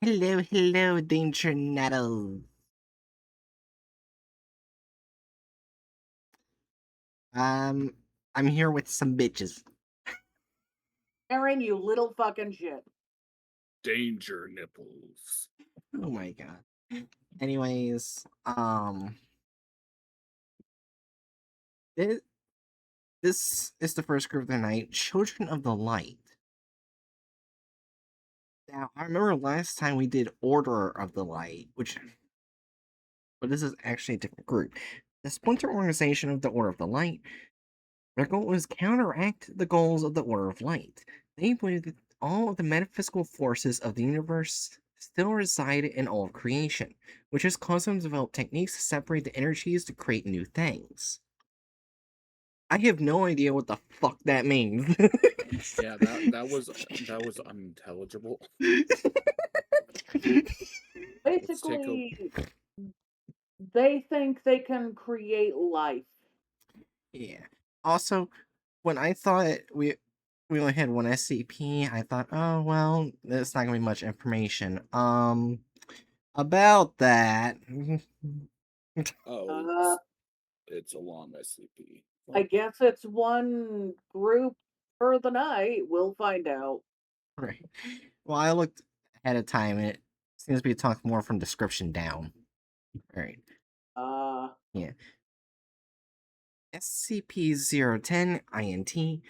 Hello, Danger Nettles. I'm here with some bitches. Aaron, you little fucking shit. Danger nipples. Oh my god. Anyways, this is the first group of the night, Children of the Light. Now, I remember last time we did Order of the Light, but this is actually a different group. The splinter organization of the Order of the Light, their goal is counteract the goals of the Order of Light. They believe that all of the metaphysical forces of the universe still reside in all of creation, which has caused them to develop techniques to separate the energies to create new things. I have no idea what the fuck that means. Yeah, that was unintelligible. Basically, they think they can create life. Yeah. Also, when I thought we only had one SCP, I thought, oh well, there's not gonna be much information. About that. Oh, it's a long SCP. I guess it's one group for the night. We'll find out. Right. Well, I looked ahead of time, and it seems to be talking more from description down. All right. Yeah. SCP-010 INT.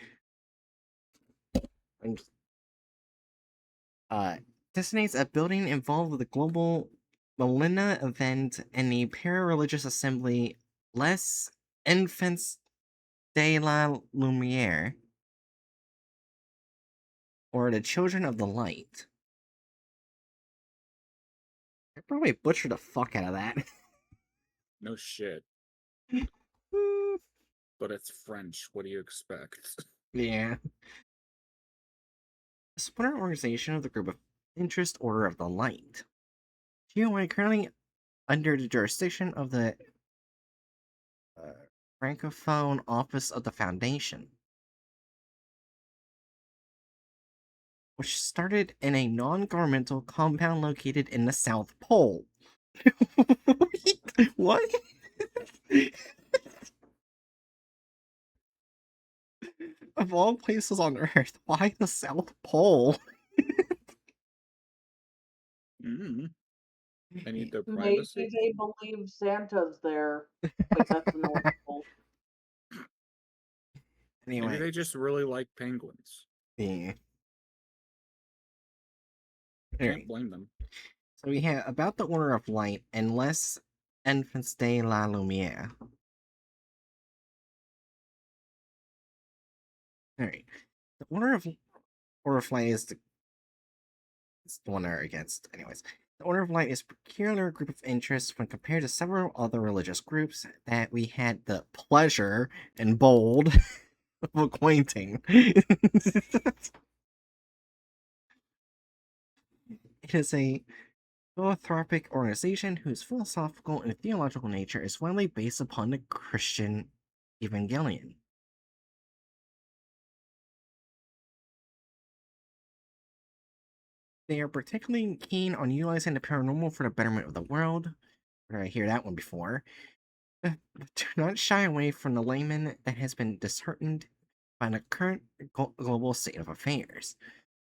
Designates a building involved with a global millennia event and the para-religious assembly Les Enfants de la Lumière, or the Children of the Light. I probably butchered the fuck out of that. No shit. But it's French. What do you expect? Yeah. A splinter organization of the group of interest Order of the Light. GOI currently under the jurisdiction of the Francophone Office of the Foundation, which started in a non-governmental compound located in the South Pole. What? Of all places on Earth, why the South Pole? I need their Maybe privacy. they believe Santa's there. Wait, that's the North Pole. Anyway. Maybe they just really like penguins. Yeah. Can't blame them. So we have about the Order of Light and Les Enfants de la Lumière. Alright. The Order of Light is the one they're against. Anyways. The Order of Light is a peculiar group of interest when compared to several other religious groups that we had the pleasure and bold of acquainting. It is a philanthropic organization whose philosophical and theological nature is widely based upon the Christian Evangelion. They are particularly keen on utilizing the paranormal for the betterment of the world. I hear that one before. But do not shy away from the layman that has been disheartened by the current global state of affairs.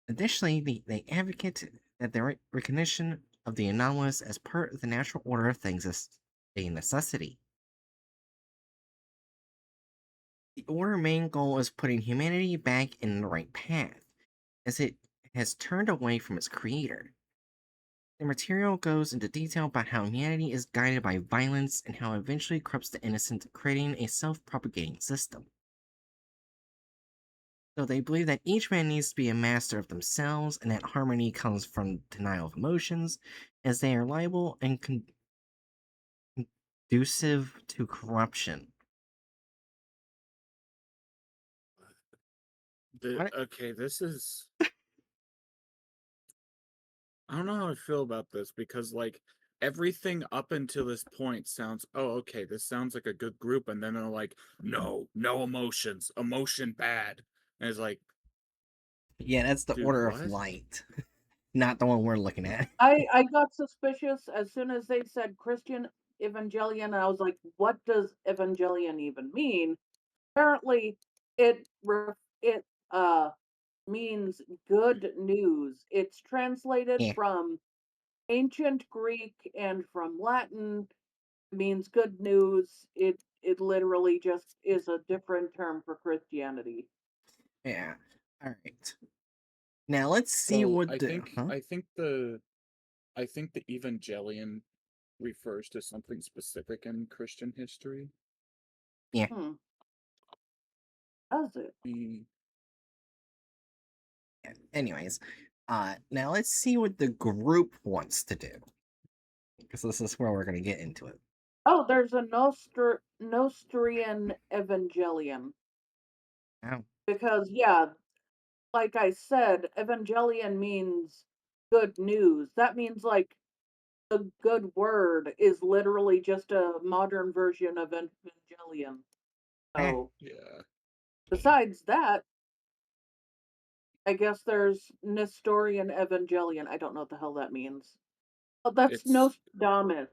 Additionally, they advocate that the recognition of the anomalous as part of the natural order of things is a necessity. The Order's main goal is putting humanity back in the right path, as it has turned away from its creator. The material goes into detail about how humanity is guided by violence and how it eventually corrupts the innocent, creating a self-propagating system. So they believe that each man needs to be a master of themselves, and that harmony comes from denial of emotions, as they are liable and conducive to corruption. Okay, this is... I don't know how I feel about this, because, like, everything up until this point sounds, oh, okay, this sounds like a good group, and then they're like, no emotions, emotion bad. And it's like... Yeah, that's the dude, Order what? of Light. not the one we're looking at. I got suspicious as soon as they said Christian Evangelion, and I was like, "What does Evangelion even mean?" Apparently, it means good news. It's translated Yeah, from ancient Greek and from Latin. It means good news. It literally just is a different term for Christianity. yeah. All right. Now let's see So what the huh? I think the Evangelion refers to something specific in Christian history. Yeah. Hmm, does it? Mm, Yeah. Anyways, now let's see what the group wants to do because this is where we're gonna get into it. Oh, there's a Nostrian Evangelion. Oh, Because, yeah, like I said, Evangelion means good news. That means, like, the good word is literally just a modern version of Evangelion. eh, So, yeah, besides that, I guess there's Nestorian Evangelion. I don't know what the hell that means. Oh, that's it's Nostradamus.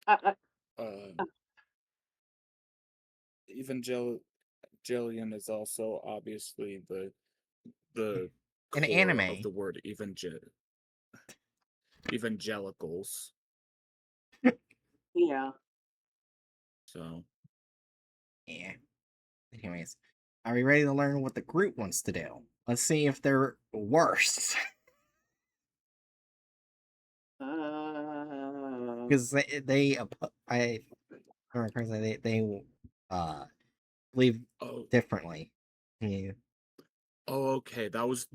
I, uh I, Evangelion is also obviously the an core of anime. the word evangelicals. yeah. So Yeah. Anyways, are we ready to learn what the group wants to do? Let's see if they're worse. Uh, Because I remember correctly, they uh believe oh differently. Yeah. okay, that was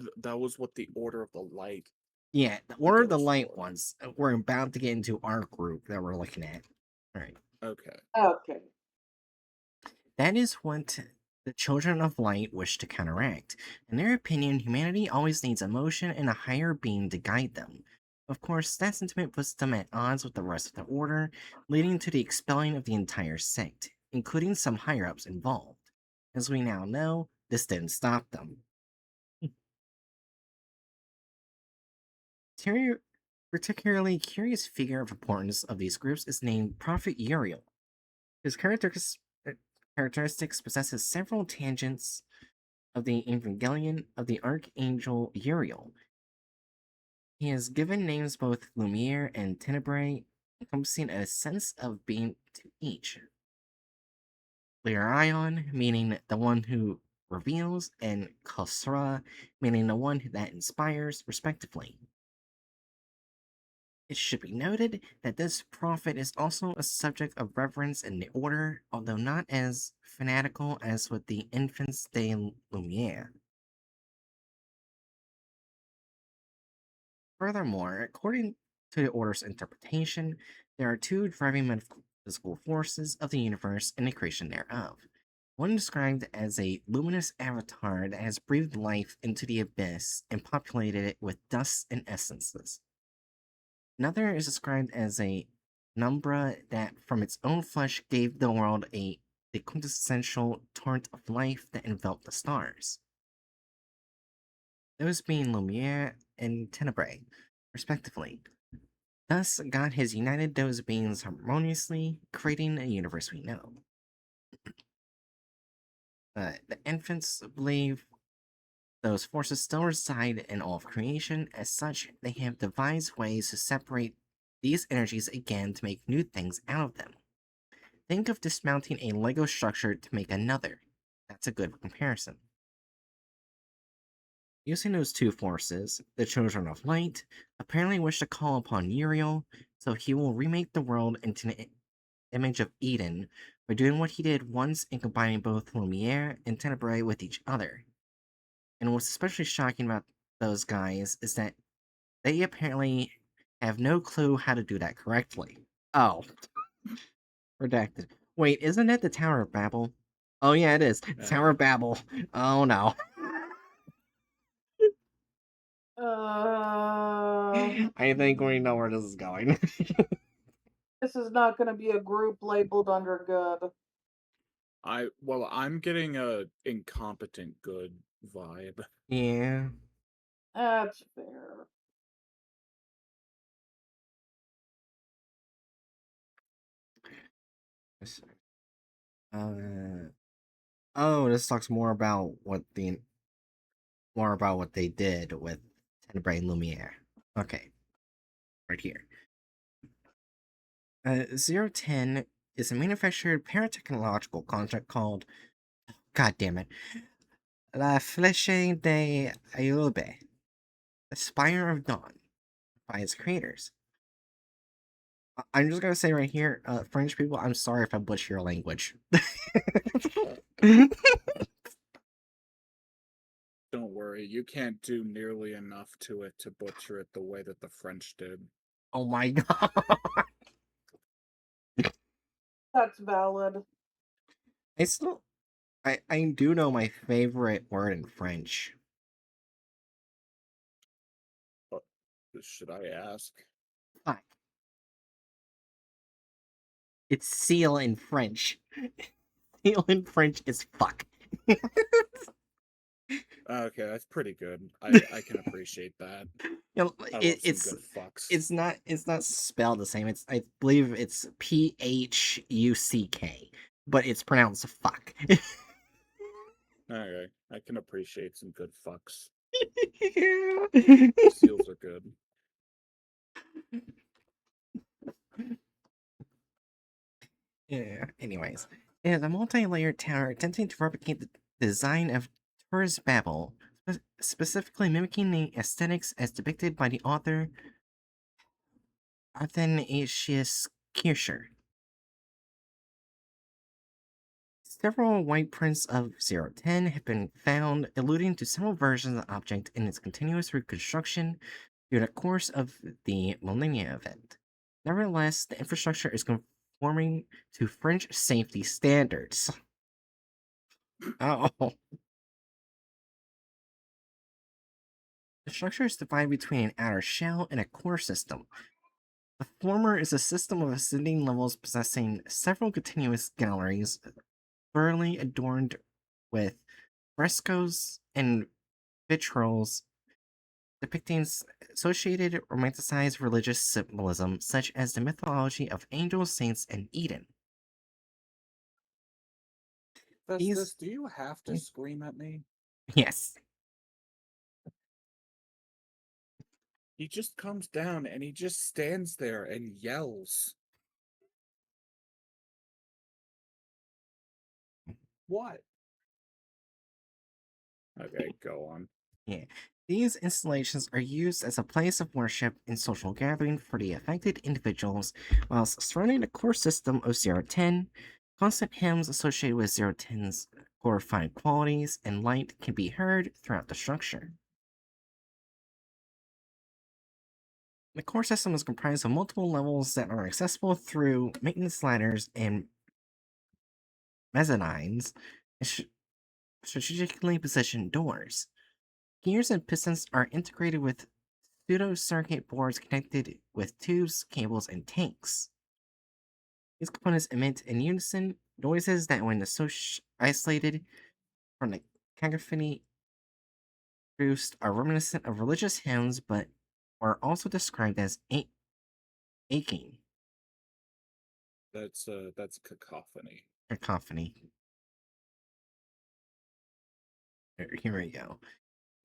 what the Order of the Light Yeah, the Order of the goes Light for. ones, we're about to get into our group that we're looking at. Alright. Okay. okay. That is what the Children of Light wish to counteract. In their opinion, humanity always needs emotion and a higher being to guide them. Of course, that sentiment puts them at odds with the rest of the Order, leading to the expelling of the entire sect, including some higher ups involved. As we now know, this didn't stop them. Terri- Particularly curious figure of importance of these groups is named Prophet Uriel. His characteristics possesses several tangents of the Evangelion of the Archangel Uriel. He has given names both Lumiere and Tenebrae, encompassing a sense of being to each. Lyrion, meaning the one who reveals, and Khosra, meaning the one that inspires, respectively. It should be noted that this prophet is also a subject of reverence in the order, although not as fanatical as with the Infants de Lumiere. Furthermore, according to the Order's interpretation, there are two driving metaphysical forces of the universe and the creation thereof. One described as a luminous avatar that has breathed life into the abyss and populated it with dust and essences. Another is described as a Numbra that from its own flesh gave the world the quintessential torrent of life that enveloped the stars. Those being Lumiere and Tenebrae, respectively. Thus, God has united those beings harmoniously, creating a universe we know. The infants believe those forces still reside in all of creation. As such, they have devised ways to separate these energies again to make new things out of them. Think of dismounting a Lego structure to make another. That's a good comparison. Using those two forces, the Children of Light apparently wish to call upon Uriel, so he will remake the world into an image of Eden by doing what he did once and combining both Lumiere and Tenebrae with each other. And what's especially shocking about those guys is that they apparently have no clue how to do that correctly. Oh, redacted. Wait, isn't it the Tower of Babel? Oh yeah, it is. Tower of Babel. Oh no. Uh, I think we know where this is going. this is not going to be a group labeled under good. I'm getting a incompetent good vibe. Yeah. That's fair. Oh, this talks more about what they did with Tenebrae and Lumiere. Okay, right here. 010 is a manufactured paratechnological construct called, God damn it, La Flèche de Ayoube, the Spire of Dawn, by its creators. I'm just gonna say right here, French people, I'm sorry if I butcher your language. Don't worry, you can't do nearly enough to it to butcher it the way that the French did. Oh my god. That's valid. I still, I do know my favorite word in French. But should I ask? Fuck. It's seal in French. Seal in French is fuck. Okay, that's pretty good. I can appreciate that. You know, I love it, some good fucks. it's not spelled the same. It's, I believe it's Phuck, but it's pronounced fuck. Okay, I can appreciate some good fucks. Yeah. Seals are good. Yeah. Anyways, it is a multi-layered tower attempting to replicate the design of Tourist Babel, specifically mimicking the aesthetics as depicted by the author Athanasius Kircher. Several white prints of 010 have been found, alluding to several versions of the object in its continuous reconstruction through the course of the Millennia event. Nevertheless, the infrastructure is conforming to French safety standards. Oh. The structure is divided between an outer shell and a core system. The former is a system of ascending levels possessing several continuous galleries, thoroughly adorned with frescoes and vitrals depicting associated romanticized religious symbolism, such as the mythology of angels, saints, and Eden. These, Do you have to scream at me? yes, He just comes down and he just stands there and yells. What? Okay, go on. yeah. These installations are used as a place of worship and social gathering for the affected individuals, whilst surrounding the core system of 010, constant hymns associated with 010's glorifying qualities and light can be heard throughout the structure. The core system is comprised of multiple levels that are accessible through maintenance ladders and mezzanines and strategically positioned doors. Gears and pistons are integrated with pseudo-circuit boards connected with tubes, cables, and tanks. These components emit in unison noises that, when isolated from the cacophony produced, are reminiscent of religious hymns, but are also described as aching. That's cacophony. Cacophony. Here we go.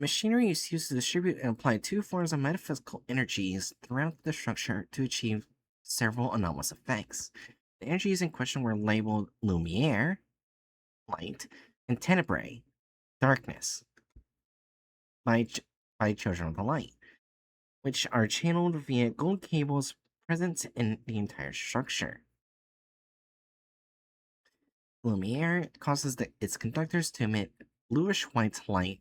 Machinery is used to distribute and apply two forms of metaphysical energies throughout the structure to achieve several anomalous effects. The energies in question were labeled Lumiere, light, and Tenebrae, darkness, by, by Children of the Light, which are channeled via gold cables present in the entire structure. Lumiere causes its conductors to emit bluish-white light.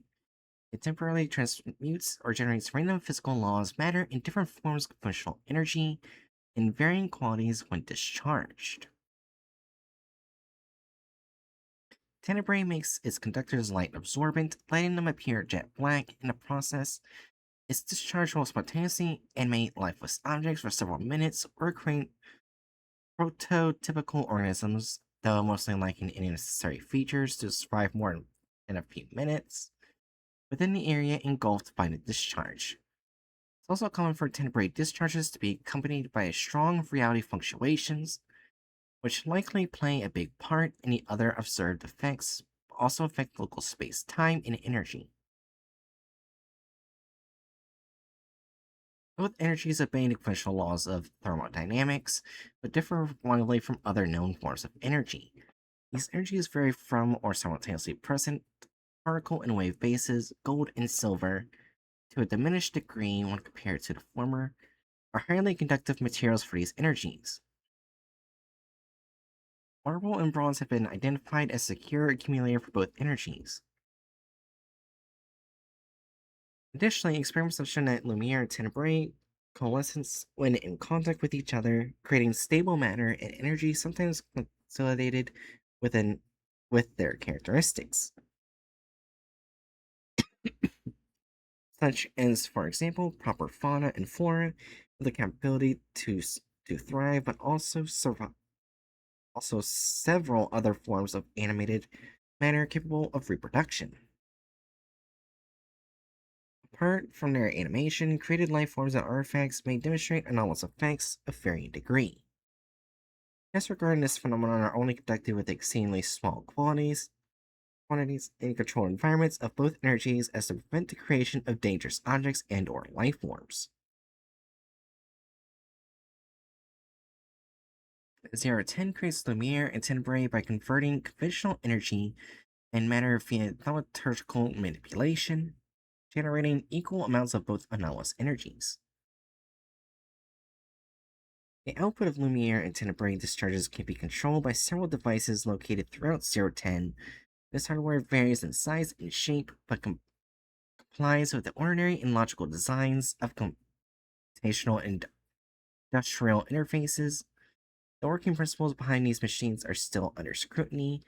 It temporarily transmutes or generates random physical laws, matter, in different forms of functional energy in varying qualities when discharged. Tenebrae makes its conductors light absorbent, letting them appear jet black. In the process, its discharge will spontaneously animate lifeless objects for several minutes or create prototypical organisms, though mostly lacking any necessary features to survive more than a few minutes within the area engulfed by the discharge. It's also common for tenebrae discharges to be accompanied by strong reality fluctuations, which likely play a big part in the other observed effects, but also affect local space, time, and energy. Both energies obey the conventional laws of thermodynamics, but differ widely from other known forms of energy. These energies vary from or simultaneously present particle and wave bases, gold and silver, to a diminished degree when compared to the former, are highly conductive materials for these energies. Marble and bronze have been identified as secure accumulator for both energies. Additionally, experiments have shown that Lumiere and Tenebrae coalesce when in contact with each other, creating stable matter and energy sometimes consolidated within with their characteristics, such as, for example, proper fauna and flora with the capability to thrive, but also survive. Also, several other forms of animated matter capable of reproduction. Apart from their animation, created life forms and artifacts may demonstrate anomalous effects of varying degree. Tests regarding this phenomenon are only conducted with exceedingly small quantities in controlled environments of both energies as to prevent the creation of dangerous objects and/or life forms. 010 creates Lumiere and Tenebrae by converting conventional energy and matter via thaumaturgical manipulation, generating equal amounts of both anomalous energies. The output of Lumiere and Tenebrae discharges can be controlled by several devices located throughout 010. This hardware varies in size and shape, but complies with the ordinary and logical designs of computational and industrial interfaces. The working principles behind these machines are still under scrutiny,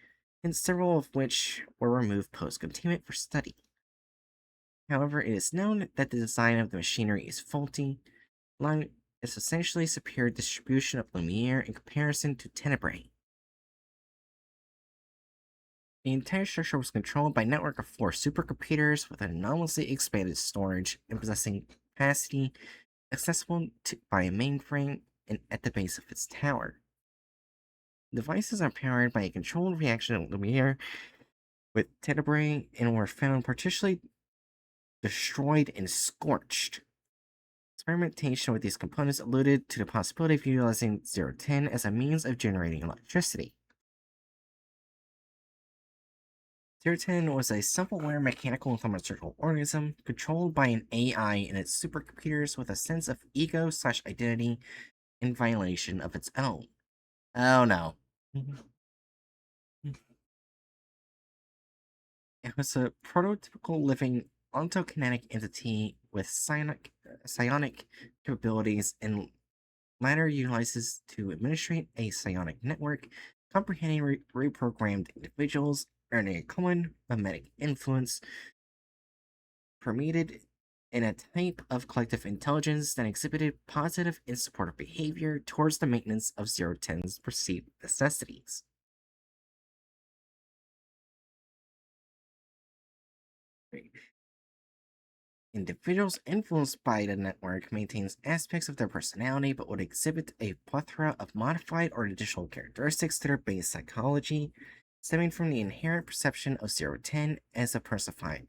and several of which were removed post-containment for study. However, it is known that the design of the machinery is faulty, allowing a substantially superior distribution of Lumiere in comparison to Tenebrae. The entire structure was controlled by a network of 4 supercomputers with an anomalously expanded storage and possessing capacity accessible by a mainframe and at the base of its tower. Devices are powered by a controlled reaction of Lumiere with Tenebrae and were found partially destroyed and scorched. Experimentation with these components alluded to the possibility of utilizing 010 as a means of generating electricity. 010 was a self-aware mechanical and thaumaturgical organism controlled by an AI and its supercomputers with a sense of ego/identity in violation of its own. Oh no. It was a prototypical living ontokinetic entity with psionic capabilities and latter utilizes to administrate a psionic network comprehending reprogrammed individuals earning a common mimetic influence permeated in a type of collective intelligence that exhibited positive and supportive behavior towards the maintenance of 010's perceived necessities. Individuals influenced by the network maintains aspects of their personality but would exhibit a plethora of modified or additional characteristics to their base psychology, stemming from the inherent perception of 010 as a personified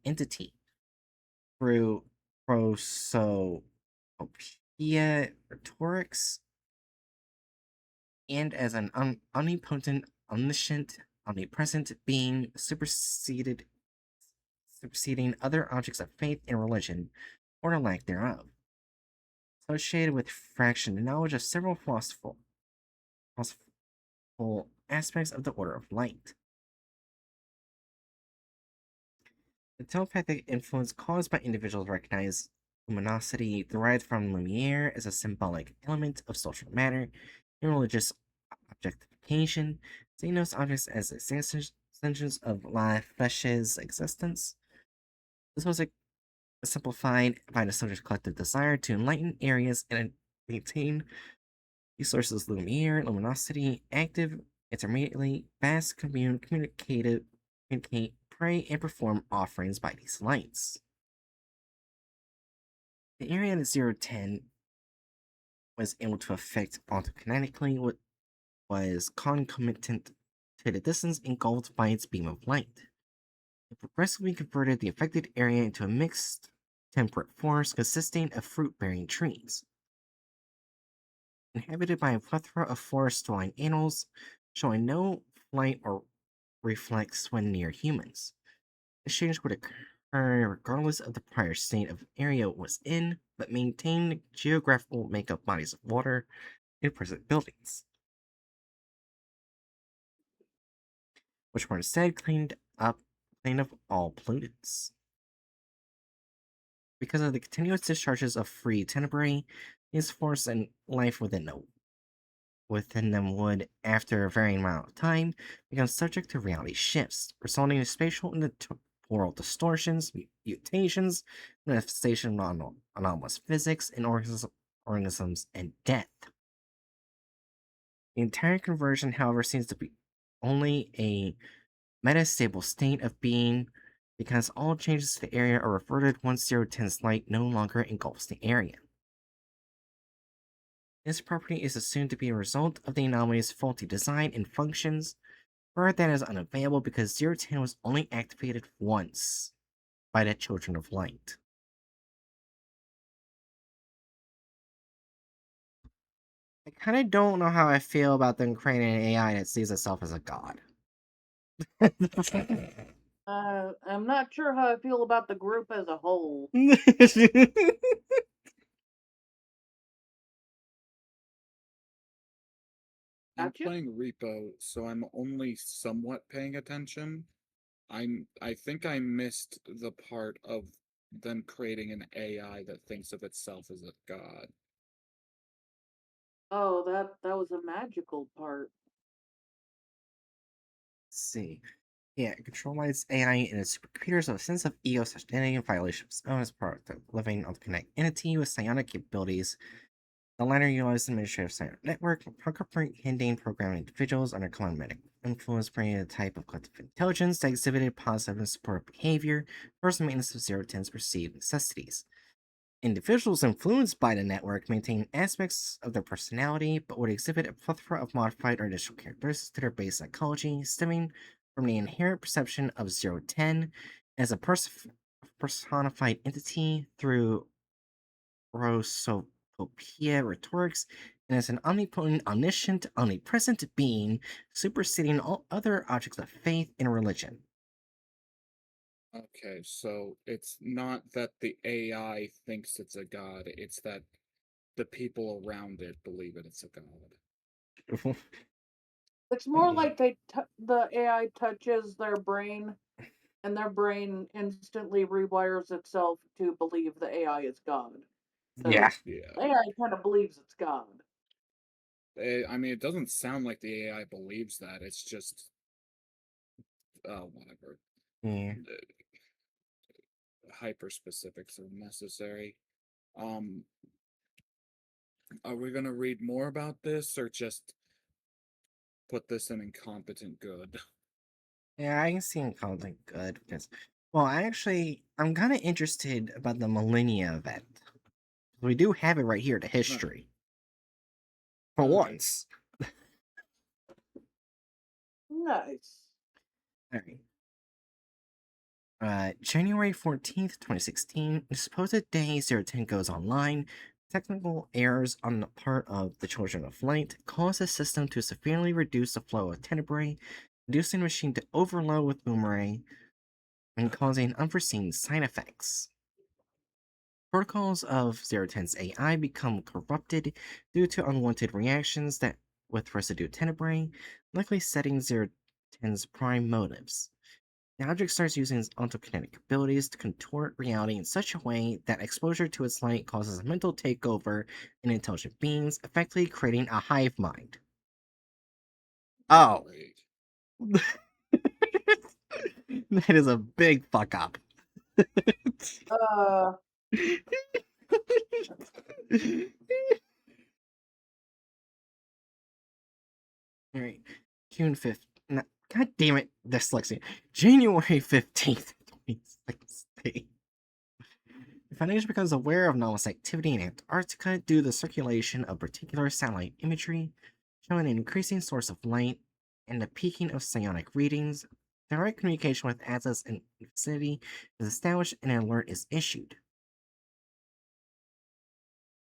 entity. Through prosopopia rhetorics and as an omnipotent, omniscient, omnipresent being superseding other objects of faith and religion, or the lack thereof, associated with fraction knowledge of several philosophical aspects of the order of light. The telepathic influence caused by individuals recognize luminosity derived from Lumiere as a symbolic element of social matter and religious objectification, seeing those objects as extensions of la flesh's existence. This was simplified by the subject's collective desire to enlighten areas and maintain these sources Lumiere, luminosity, active, intermediately, fast, communicate, pray, and perform offerings by these lights. The area that 010 was able to affect ontokinetically was concomitant to the distance engulfed by its beam of light. It progressively converted the affected area into a mixed temperate forest consisting of fruit-bearing trees, inhabited by a plethora of forest-dwelling animals, showing no flight or reflex when near humans. This change would occur regardless of the prior state of the area it was in, but maintained the geographical makeup bodies of water in present buildings, which were instead cleaned of all pollutants. Because of the continuous discharges of free tenebrae, these forests and life within them would, after a varying amount of time, become subject to reality shifts, resulting in spatial and temporal distortions, mutations, manifestation of anomalous physics in organisms, and death. The entire conversion, however, seems to be only a metastable state of being because all changes to the area are reverted once 010's light no longer engulfs the area. This property is assumed to be a result of the anomaly's faulty design and functions, but that is unavailable because 010 was only activated once by the Children of Light. I kind of don't know how I feel about them creating an AI that sees itself as a god. I'm not sure how I feel about the group as a whole. I'm Gotcha. playing Repo, so I'm only somewhat paying attention. I think I missed the part of them creating an AI that thinks of itself as a god. Oh, that was a magical part. Let's see. Yeah, control its AI and its supercomputers have a sense of ego such identity and violation of its own as part of the living on the Connect entity with psionic capabilities. The latter utilizes the administrative psionic network for comprehending programming individuals under climatic influence, bringing a type of collective intelligence that exhibited positive and supportive behavior towards the maintenance of 010's perceived necessities. Individuals influenced by the network maintain aspects of their personality, but would exhibit a plethora of modified or additional characteristics to their base psychology, stemming from the inherent perception of 010 as a personified entity through prosopopia rhetorics, and as an omnipotent, omniscient, omnipresent being, superseding all other objects of faith and religion. Okay, so it's not that the AI thinks it's a god, it's that the people around it believe it's a god. It's more like the AI touches their brain, and their brain instantly rewires itself to believe the AI is God. Yeah. Because Yeah. AI kind of believes it's God. I mean, it doesn't sound like the AI believes that. It's just, whatever. Yeah. Hyper specifics are necessary. Um, are we gonna read more about this or just put this in incompetent good? Yeah, I can see him calling good because, well, I'm kind of interested about the Millennia event. We do have it right here, the No. history. For Alright. once. Nice. All right. January 14th, 2016, the supposed day 010 goes online. Technical errors on the part of the Children of Light cause the system to severely reduce the flow of tenebrae, reducing the machine to overload with boomerang and causing unforeseen side effects. Protocols of 010's AI become corrupted due to unwanted reactions that with residue tenebrae, likely setting 010's prime motives. The object starts using its ontokinetic abilities to contort reality in such a way that exposure to its light causes a mental takeover in intelligent beings, effectively creating a hive mind. Oh. Great. That is a big fuck up. Uh, Alright. June 5th. No, God damn it, dyslexia. January 15th, 2016. The Foundation becomes aware of anomalous activity in Antarctica due to the circulation of particular satellite imagery showing an increasing source of light and the peaking of psionic readings. Direct communication with assets in the vicinity is established and an alert is issued.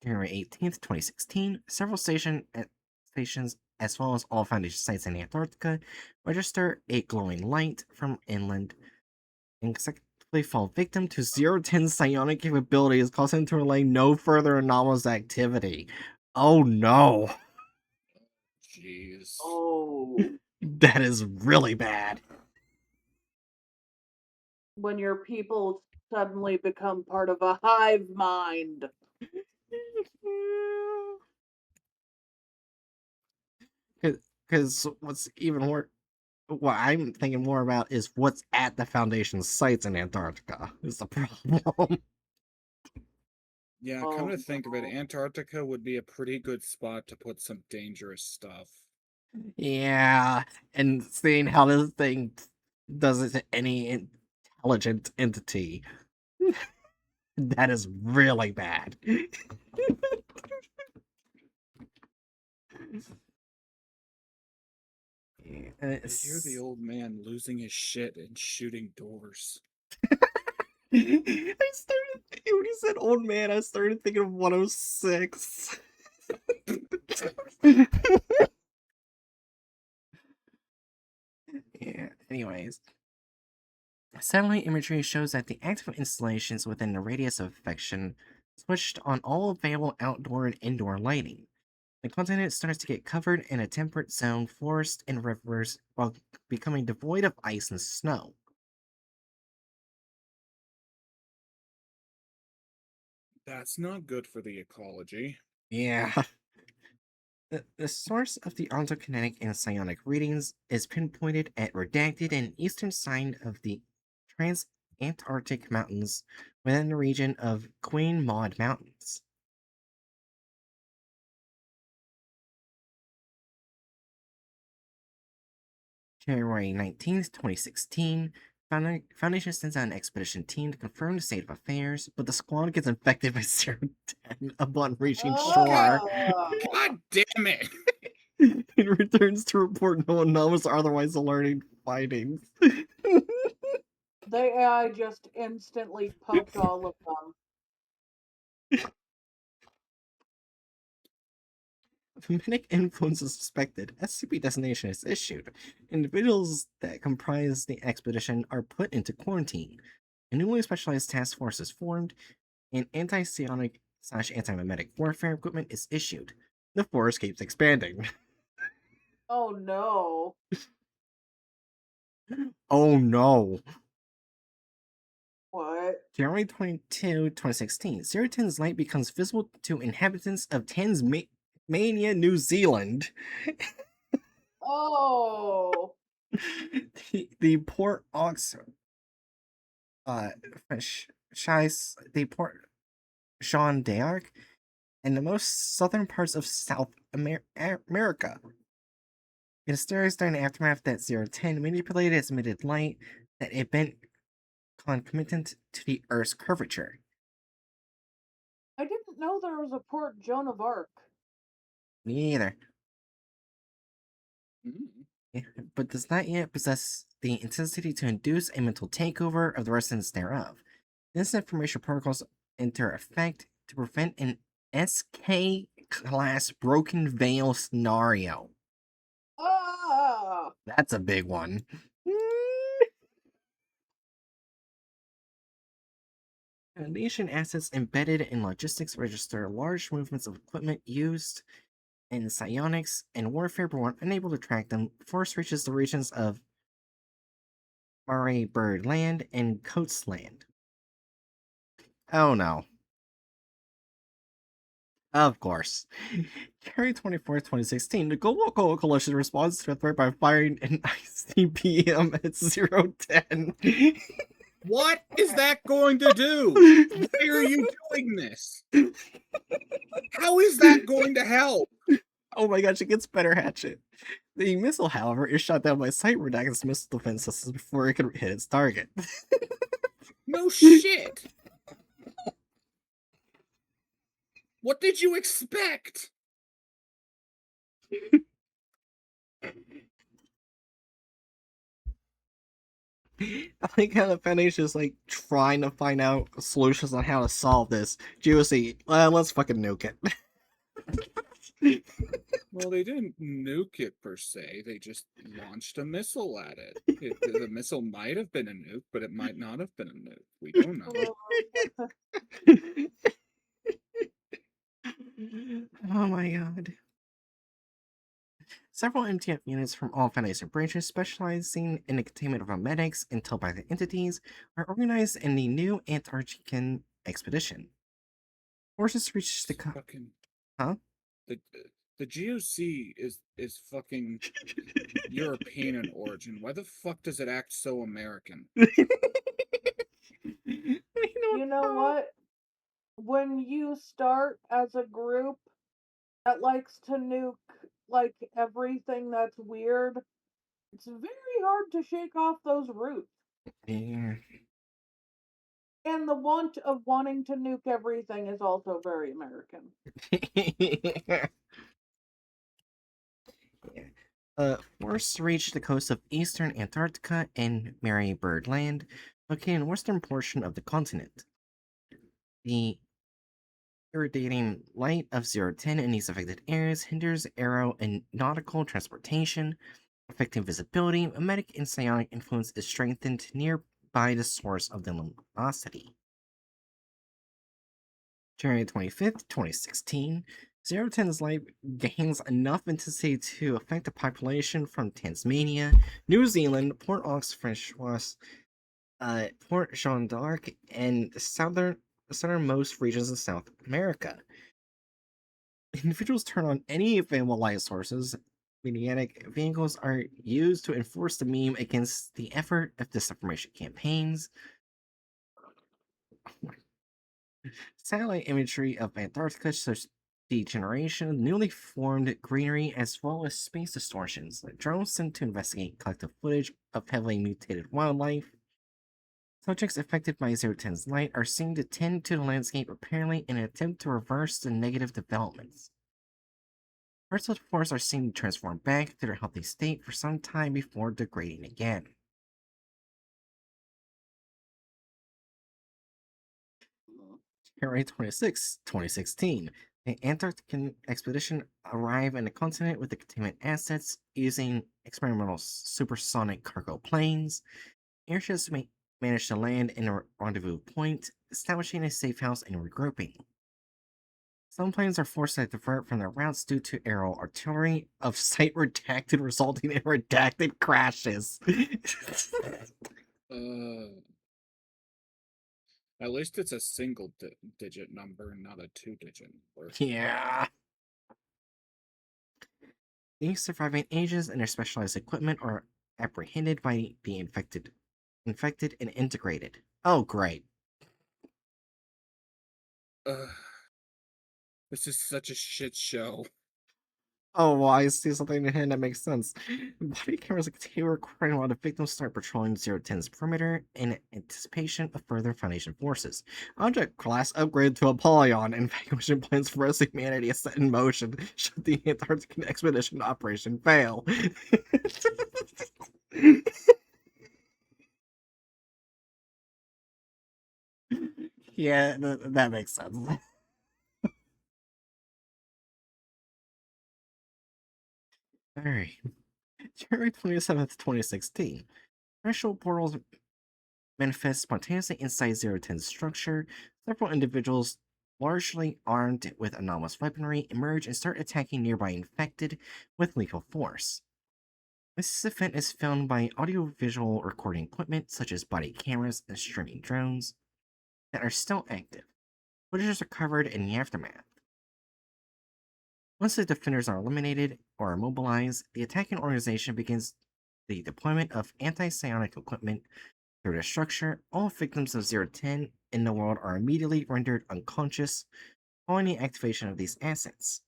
January 18th, 2016, several stations, as well as all Foundation sites in Antarctica, register a glowing light from inland and consecutively fall victim to 010 psionic capabilities, causing them to relay no further anomalous activity. Oh no! Jeez. Oh, That is really bad. when your people suddenly become part of a hive mind. Because what's even more, what I'm thinking more about is what's at the Foundation's sites in Antarctica is the problem. Yeah, come Oh to think of it, no. Antarctica would be a pretty good spot to put some dangerous stuff. Yeah, and seeing how this thing does it to any intelligent entity, that is really bad. I hear the old man losing his shit and shooting doors. I started when you said old man, I started thinking of 106. Yeah, anyways. Satellite imagery shows that the active installations within the radius of affection switched on all available outdoor and indoor lighting. The continent starts to get covered in a temperate zone, forests and rivers, while becoming devoid of ice and snow. That's not good for the ecology. Yeah. The source of the ontokinetic and psionic readings is pinpointed at redacted and eastern side of the Transantarctic Mountains within the region of Queen Maud Mountains. January 19th, 2016, Foundation sends out an expedition team to confirm the state of affairs, but the squad gets infected by 010 upon reaching shore. God damn it! It returns to report no anomalous or otherwise alerting findings. The AI just instantly poked all of them. Pneumatic influence is suspected. SCP designation is issued. Individuals that comprise the expedition are put into quarantine. A newly specialized task force is formed, and anti-psionic / anti-mimetic warfare equipment is issued. The force keeps expanding. Oh no. Oh no. What? January 22, 2016. 010's light becomes visible to inhabitants of Tasmania, New Zealand. Oh. The Port Ox the Port Jean d'Arc and the most southern parts of South America. It is theorized during the aftermath that 010 manipulated its emitted light that it bent concomitant to the Earth's curvature. I didn't know there was a Port Joan of Arc. Me either. Mm. Yeah, but does not yet possess the intensity to induce a mental takeover of the residents thereof. This information protocols enter effect to prevent an SK class broken veil scenario. Ah. That's a big one. Foundation assets embedded in logistics register large movements of equipment used in psionics and warfare, but were unable to track them. Force reaches the regions of Murray Bird Land and Coates Land. Oh no. Of course. January 24th, 2016, the Global Coalition responds to the threat by firing an ICBM at 010. What is that going to do? Why are you doing this? How is that going to help? Oh my gosh, it gets better, Hatchet. The missile, however, is shot down by Cyberdax missile defense systems before it can hit its target. No shit. What did you expect? I think how the Foundation is like trying to find out solutions on how to solve this. GOC, let's fucking nuke it. Well, they didn't nuke it per se. They just launched a missile at the missile might have been a nuke, but it might not have been a nuke. We don't know. Oh my god. Several MTF units from all Foundation branches specializing in the containment of medics and telepathic entities are organized in the new Antarctican expedition. Forces reach the Fucking huh? the the GOC is fucking European in origin. Why the fuck does it act so American? You know what? When you start as a group that likes to nuke like everything that's weird, it's very hard to shake off those roots. Yeah. And the want of wanting to nuke everything is also very American. Yeah. Force reached the coast of eastern Antarctica and Mary Bird Land, located in the western portion of the continent. The irradiating light of 010 in these affected areas hinders aero and nautical transportation, affecting visibility. A medic and psionic influence is strengthened nearby the source of the luminosity. January 25th, 2016, 010's light gains enough intensity to affect the population from Tasmania, New Zealand, Port aux Francois, Port Jean d'Arc, and the southernmost regions of South America. Individuals turn on any available light sources. Mediatic vehicles are used to enforce the meme against the effort of disinformation campaigns. Satellite imagery of Antarctica shows the generation of newly formed greenery as well as space distortions. Drones sent to investigate collective footage of heavily mutated wildlife. Subjects affected by 010's light are seen to tend to the landscape apparently in an attempt to reverse the negative developments. Parts of the forest are seen to transform back to their healthy state for some time before degrading again. January 26, 2016. The Antarctic expedition arrived on the continent with the containment assets using experimental supersonic cargo planes. Airships managed to land in a rendezvous point, establishing a safe house and regrouping. Some planes are forced to divert from their routes due to aerial artillery of site redacted, resulting in redacted crashes. At least it's a single digit number, not a 2-digit number. Yeah. These surviving agents and their specialized equipment are apprehended by the infected and integrated. Oh, great. This is such a shit show. Oh, well, I see something in here that makes sense. Body cameras continue recording while the victims start patrolling 010's perimeter in anticipation of further Foundation forces. Object class upgrade to Apollyon and evacuation plans for rest of humanity is set in motion should the Antarctic expedition operation fail. Yeah, that makes sense. Alright. January 27th, 2016. Threshold portals manifest spontaneously inside 010's structure. Several individuals, largely armed with anomalous weaponry, emerge and start attacking nearby infected with lethal force. This event is filmed by audiovisual recording equipment such as body cameras and streaming drones that are still active. Footage is recovered in the aftermath. Once the defenders are eliminated or immobilized, the attacking organization begins the deployment of anti-psionic equipment through the structure. All victims of 010 in the world are immediately rendered unconscious following the activation of these assets,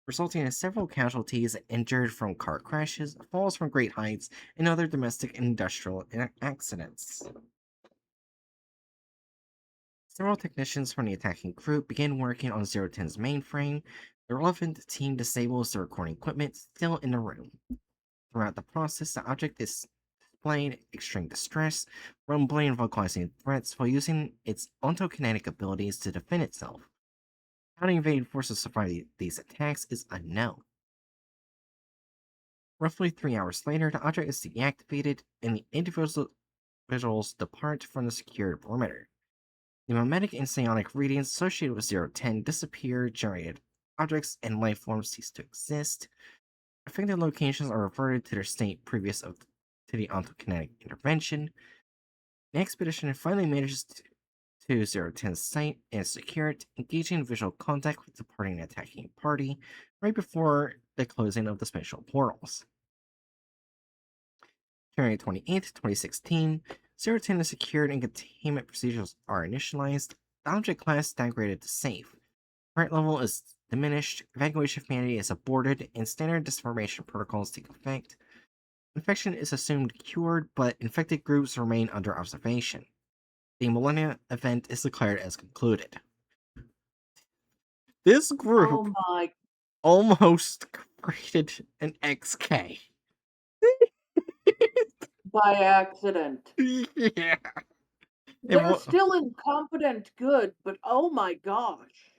resulting in several casualties injured from car crashes, falls from great heights, and other domestic and industrial accidents. Several technicians from the attacking group begin working on 010's mainframe. The relevant team disables the recording equipment still in the room. Throughout the process, the object is displayed extreme distress, rumbling and vocalizing threats while using its ontokinetic abilities to defend itself. How the invading forces survive these attacks is unknown. Roughly 3 hours later, the object is deactivated and the individuals depart from the secured perimeter. The mimetic and psionic readings associated with 010 disappear, generated objects and life forms cease to exist. Affected locations are reverted to their state previous to the ontokinetic intervention. The expedition finally manages to 010's site and is secured, engaging in visual contact with the departing and attacking party right before the closing of the spatial portals. January 28th, 2016, 010 is secured and containment procedures are initialized. The object class is downgraded to safe. Threat level is diminished, evacuation of humanity is aborted, and standard disinformation protocols take effect. Infection is assumed cured, but infected groups remain under observation. The Millennia event is declared as concluded. This Oh group my! almost created an XK. By accident. Yeah. They're still incompetent good, but oh my gosh.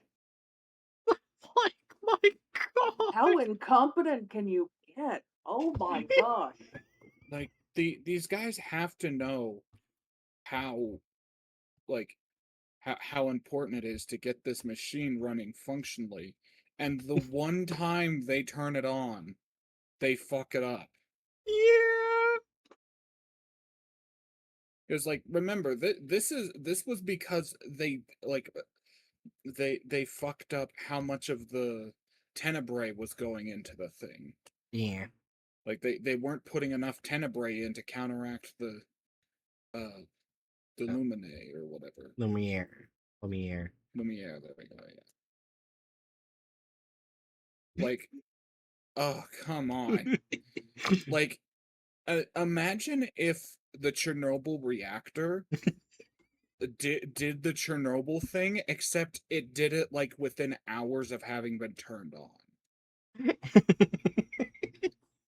Like, my How god. incompetent can you get? Oh my gosh. Like these guys have to know how like how important it is to get this machine running functionally. And the one time they turn it on, they fuck it up. Yeah. Because like remember this was because they fucked up how much of the tenebrae was going into the thing. Yeah. Like they weren't putting enough tenebrae in to counteract uh the Lumine or whatever. Lumiere. Lumiere, there we go, yeah. Like, oh come on. Like imagine if the Chernobyl reactor did the Chernobyl thing, except it did it like within hours of having been turned on.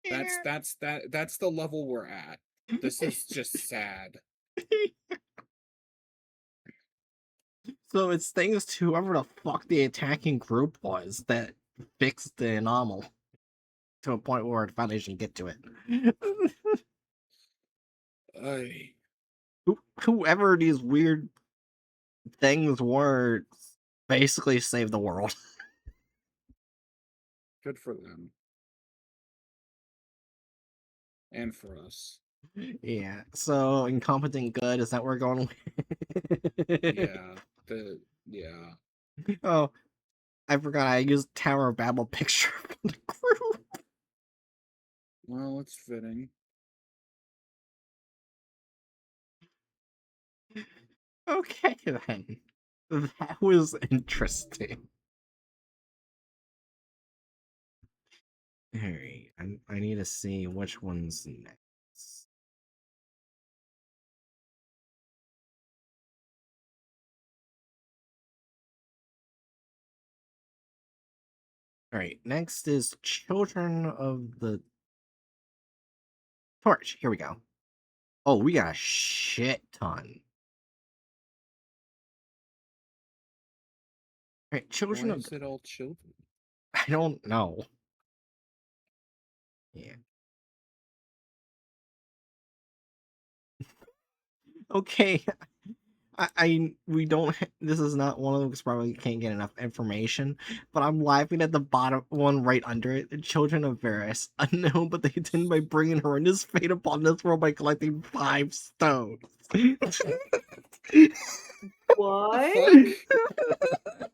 That's the level we're at. This is just sad. So it's thanks to whoever the fuck the attacking group was that fixed the anomaly to a point where the Foundation get to it. Ay, Whoever these weird things were basically saved the world. good for them. And for us. Yeah. So incompetent good, is that where we're going with? Yeah. Yeah. Oh, I forgot I used Tower of Babel picture for the group. Well, it's fitting. Okay then. That was interesting. Alright, I need to see which one's next. Alright, next is Children of the Torch. Here we go. Oh, we got a shit ton. Alright, Children Why of is it all children? I don't know. Yeah. Okay. We don't this is not one of them because probably can't get enough information, but I'm laughing at the bottom one right under it. The Children of Varus, unknown, but they did by bringing horrendous fate upon this world by collecting 5 stones. What? Fuck?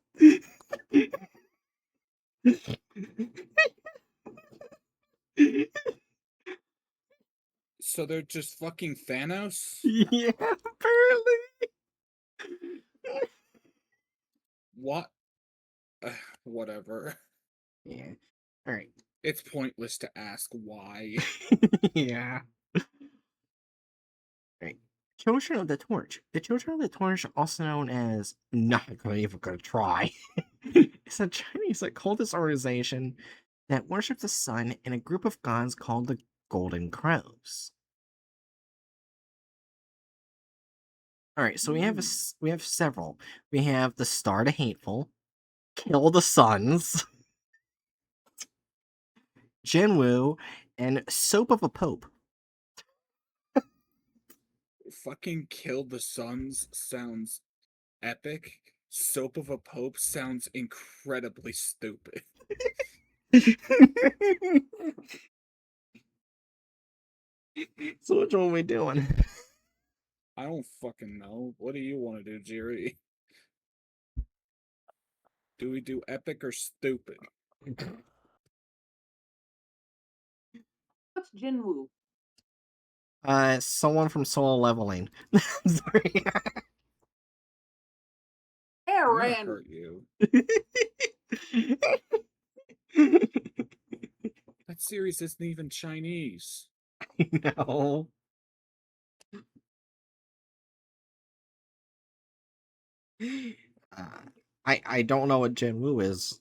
So they're just fucking Thanos? Yeah, apparently. What? Whatever. Yeah. All right. It's pointless to ask why. Yeah. Right. Children of the Torch. The Children of the Torch, also known as not even gonna try, is a Chinese occultist organization that worships the sun and a group of gods called the Golden Crows. All right, so we have several. We have the Star to Hateful, Kill the Suns, Jinwoo, and Soap of a Pope. Fucking Kill the Suns sounds epic. Soap of a Pope sounds incredibly stupid. So which one are we doing? I don't fucking know. What do you want to do, Jerry? Do we do epic or stupid? What's Jinwoo? Someone from Solo Leveling. Sorry. I'm gonna Aaron. hurt you. That series isn't even Chinese. No. I don't know what Jinwoo is.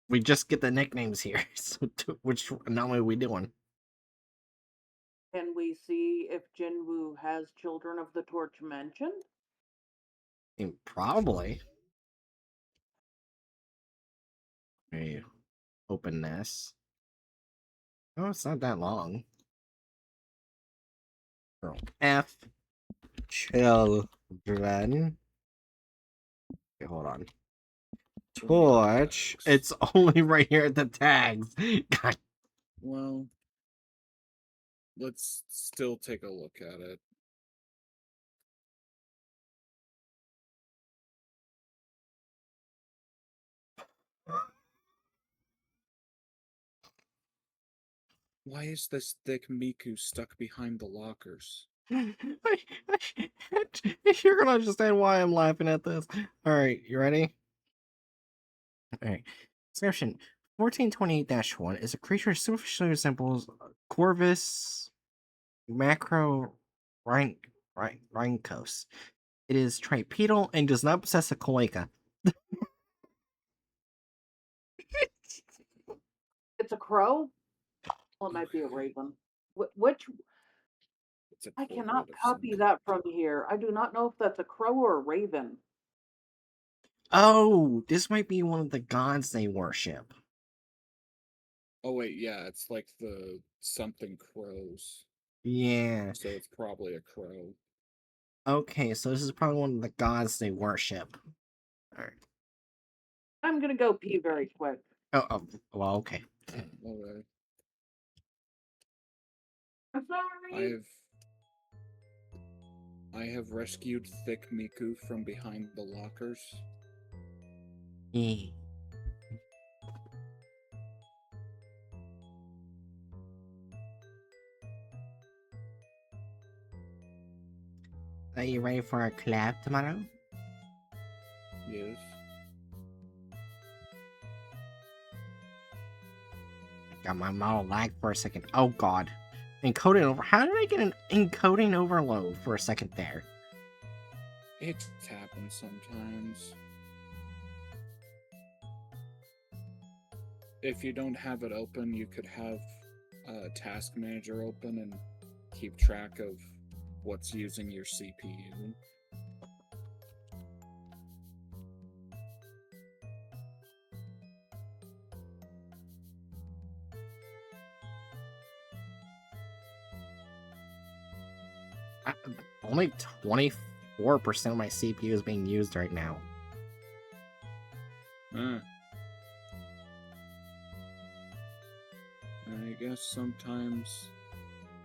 We just get the nicknames here. So which anomaly are we doing? Can we see if Jinwoo has Children of the Torch mentioned? Probably. Hey, open this. Oh, it's not that long. Girl F. Children. Okay, hold on. Torch. It's only right here at the tags. God. Well, let's still take a look at it. Why is this thick Miku stuck behind the lockers? You're gonna understand why I'm laughing at this. Alright, you ready? Alright. Description 1428-1 is a creature superficially resembles Corvus macro rhynchos. It is tripedal and does not possess a cloaca. It's a crow? Well, it might be a raven. Which It's a I portrait cannot of copy something. that from here. I do not know if that's a crow or a raven. Oh, this might be one of the gods they worship. Oh wait, yeah, it's like the something crows. Yeah. So it's probably a crow. Okay, so this is probably one of the gods they worship. Alright. I'm gonna go pee very quick. Oh, well, okay. Alright. I'm sorry. I have rescued thick Miku from behind the lockers. Yeah. Are you ready for a collab tomorrow? Yes. Got my model lag for a second. Oh god. Encoding over. How did I get an encoding overload for a second there? It happens sometimes. If you don't have it open, you could have a task manager open and keep track of what's using your CPU. Only 24% of my CPU is being used right now. I guess sometimes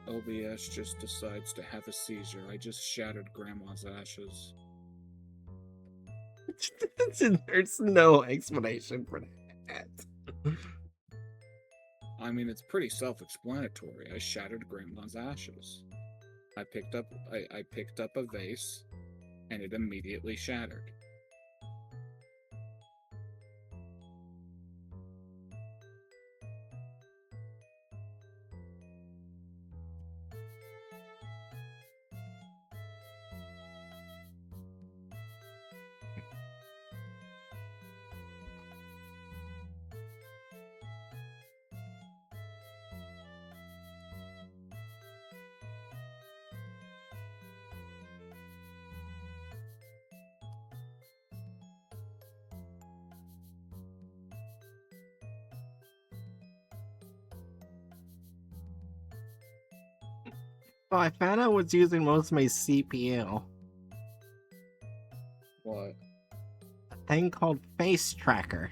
OBS just decides to have a seizure. I just shattered Grandma's ashes. There's no explanation for that. I mean, it's pretty self-explanatory. I shattered Grandma's ashes. I picked up a vase, and it immediately shattered. Oh, I found out what's using most of my CPU. What? A thing called Face Tracker.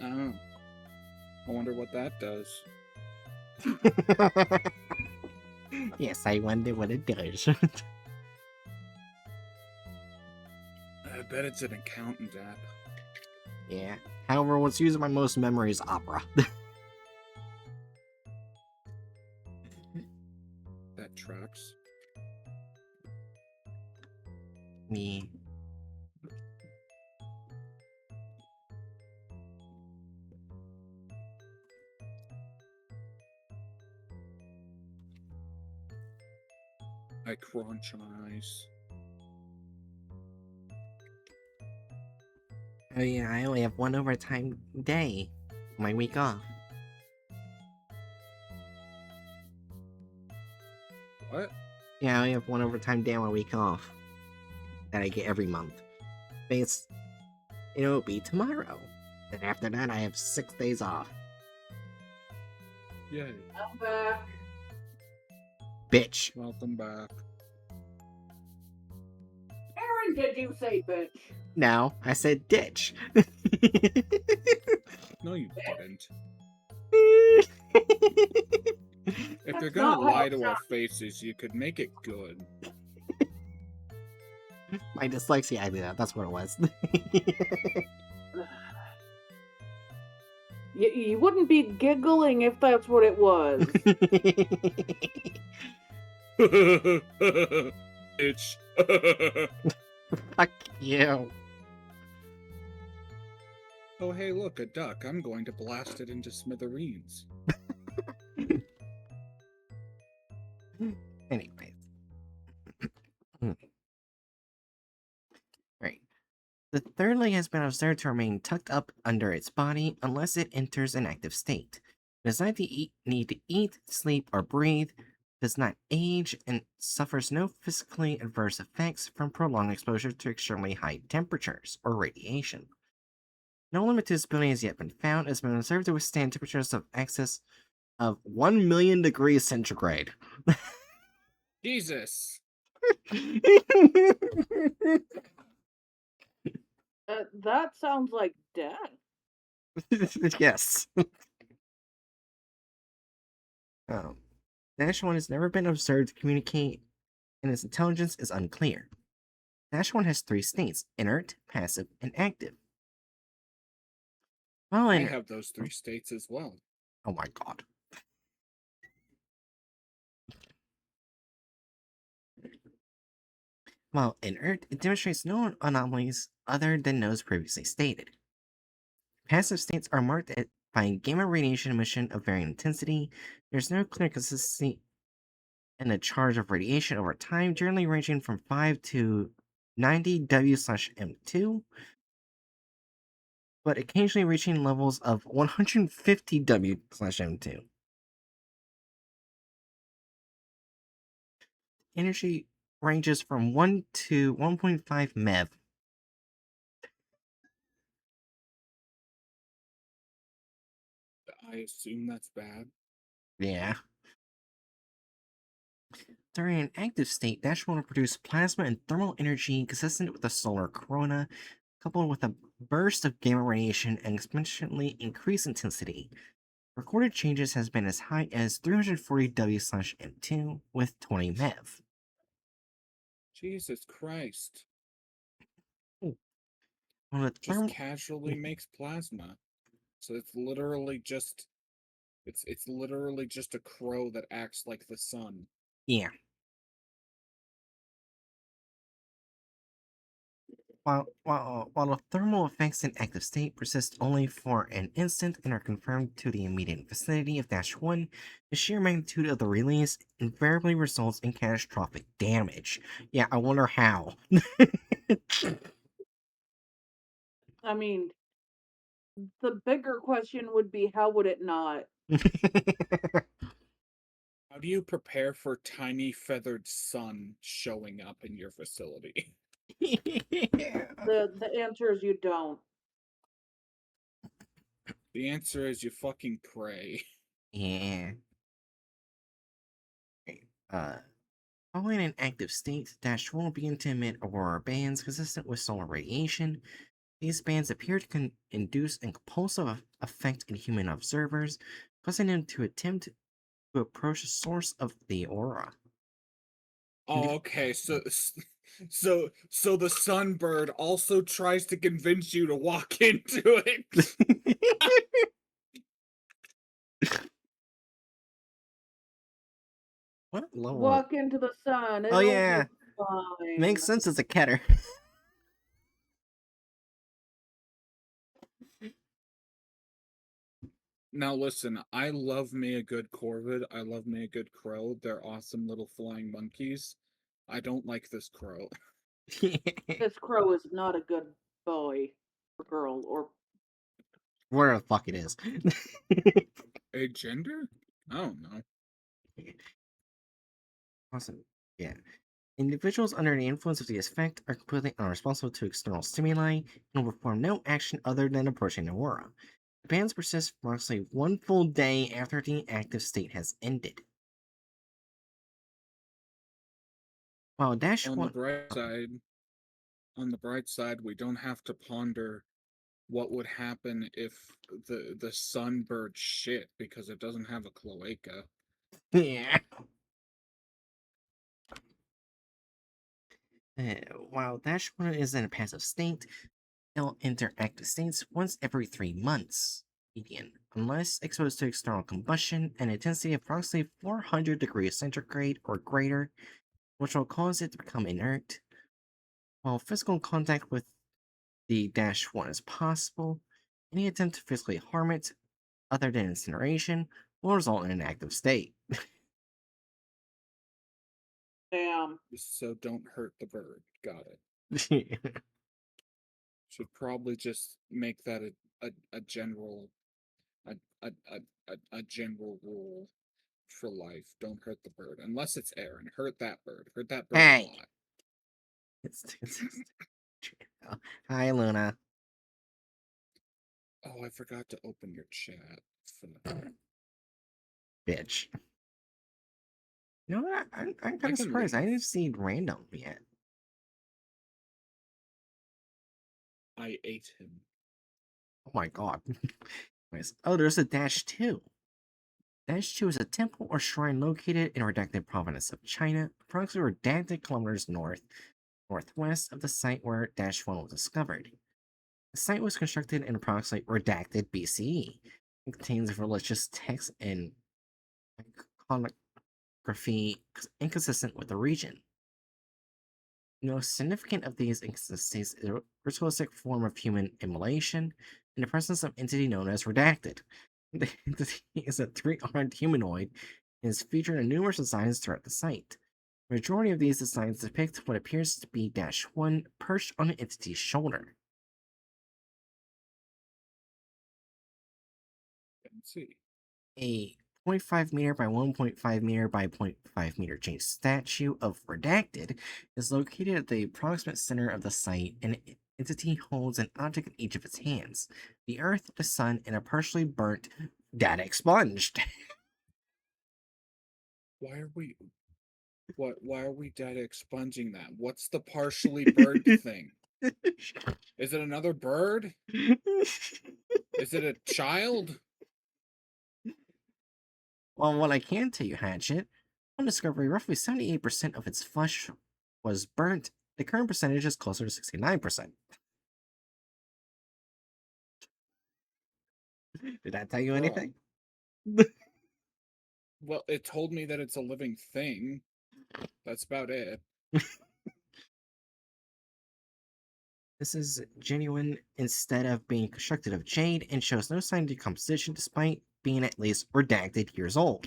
Oh. I wonder what that does. Yes, I wonder what it does. I bet it's an accountant app. Yeah. However, what's using my most memory is Opera. That tracks. Me. I crunch eyes. Oh yeah, I only have one overtime day. My week off. What? Yeah, I only have one overtime day on my week off. That I get every month. It'll be tomorrow. Then after that, I have 6 days off. Yay. I'm back. Bitch. Welcome back. Aaron, did you say bitch? No, I said ditch. No, you didn't. If That's you're gonna not how lie it to our sounds. faces, you could make it good. My dyslexia, I did that. That's what it was. You wouldn't be giggling if that's what it was. Bitch. Fuck you. Oh, hey, look, a duck. I'm going to blast it into smithereens. Anyways. Right. The third leg has been observed to remain tucked up under its body unless it enters an active state. It does not need to eat, sleep, or breathe, does not age, and suffers no physically adverse effects from prolonged exposure to extremely high temperatures or radiation. No limit to its ability has yet been found. It has been observed to withstand temperatures of excess of 1 million degrees centigrade. Jesus! That sounds like death. Yes. Dash 1 has never been observed to communicate, and its intelligence is unclear. Dash 1 has 3 states: inert, passive, and active. While I in have those 3 states as well. Oh my god. While inert, it demonstrates no anomalies other than those previously stated. Passive states are marked by gamma radiation emission of varying intensity. There's no clear consistency in the charge of radiation over time, generally ranging from 5 to 90 W/M2, but occasionally reaching levels of 150 W/M2. Energy ranges from 1 to 1.5 MeV. I assume that's bad. Yeah. During an active state, Dash will produce plasma and thermal energy consistent with the solar corona, coupled with a burst of gamma radiation and exponentially increased intensity. Recorded changes has been as high as 340 W/M2 with 20 MeV. Jesus Christ. On the Just thermal, casually makes plasma. So it's literally just it's literally just a crow that acts like the sun. yeah. While the thermal effects in active state persist only for an instant and are confirmed to the immediate vicinity of Dash 1, the sheer magnitude of the release invariably results in catastrophic damage. Yeah, I wonder how. I mean, the bigger question would be how would it not? How do you prepare for tiny feathered sun showing up in your facility? The answer is you don't. The answer is you fucking pray. Yeah. While in an active state, -1 will begin to emit aurora bands consistent with solar radiation. These bands appear to induce a compulsive effect in human observers, causing them to attempt to approach the source of the aurora. Oh, okay, so the sunbird also tries to convince you to walk into it. What level? Walk into the sun. Oh, It'll yeah. be fine. Makes sense as a keter. Now listen, I love me a good corvid. I love me a good crow. They're awesome little flying monkeys. I don't like this crow. This crow is not a good boy or girl or Where the fuck it is. A gender? I don't know. Awesome. Yeah. Individuals under the influence of the effect are completely unresponsive to external stimuli and will perform no action other than approaching the aurora. The bands persist for approximately 1 full day after the active state has ended. While Dash On the 1. bright side, we don't have to ponder what would happen if the sunbird shit because it doesn't have a cloaca. Yeah. While Dash 1 is in a passive state, they'll enter active states once every 3 months, median, unless exposed to external combustion and intensity of approximately 400 degrees centigrade or greater, which will cause it to become inert. While physical contact with the Dash 1 is possible, any attempt to physically harm it, other than incineration, will result in an active state. damn. So don't hurt the bird. Got it. Should probably just make that a general a, a general rule for life. Don't hurt the bird. Unless it's Aaron. Hurt that bird. Hurt that bird a Hey! lot. It's Hi, Luna. Oh, I forgot to open your chat. Fuck. Bitch. You know what? I'm I kind of can surprised. I leave. didn't see random yet. I ate him. Oh my god. Anyways, oh, there's a Dash 2. Dash 2 is a temple or shrine located in redacted province of China, approximately redacted kilometers northwest of the site where Dash 1 was discovered. The site was constructed in approximately redacted BCE. It contains religious texts and iconography inconsistent with the region. The most significant of these inconsistencies is a ritualistic form of human immolation in the presence of entity known as Redacted. The entity is a 3-armed humanoid and is featured in numerous designs throughout the site. The majority of these designs depict what appears to be Dash 1 perched on an entity's shoulder. Let's see. A 0.5 meter by 1.5 meter by 0.5 meter jade statue of Redacted is located at the approximate center of the site, and an entity holds an object in each of its hands: the earth, the sun, and a partially burnt data expunged. Why are we data expunging that? What's the partially burnt thing? Is it another bird? Is it a child? Well, what I can tell you, Hatchet, on discovery, roughly 78% of its flesh was burnt. The current percentage is closer to 69%. Did that tell you Girl. anything? Well, it told me that it's a living thing. That's about it. This is genuine instead of being constructed of jade and shows no sign of decomposition despite being at least redacted years old.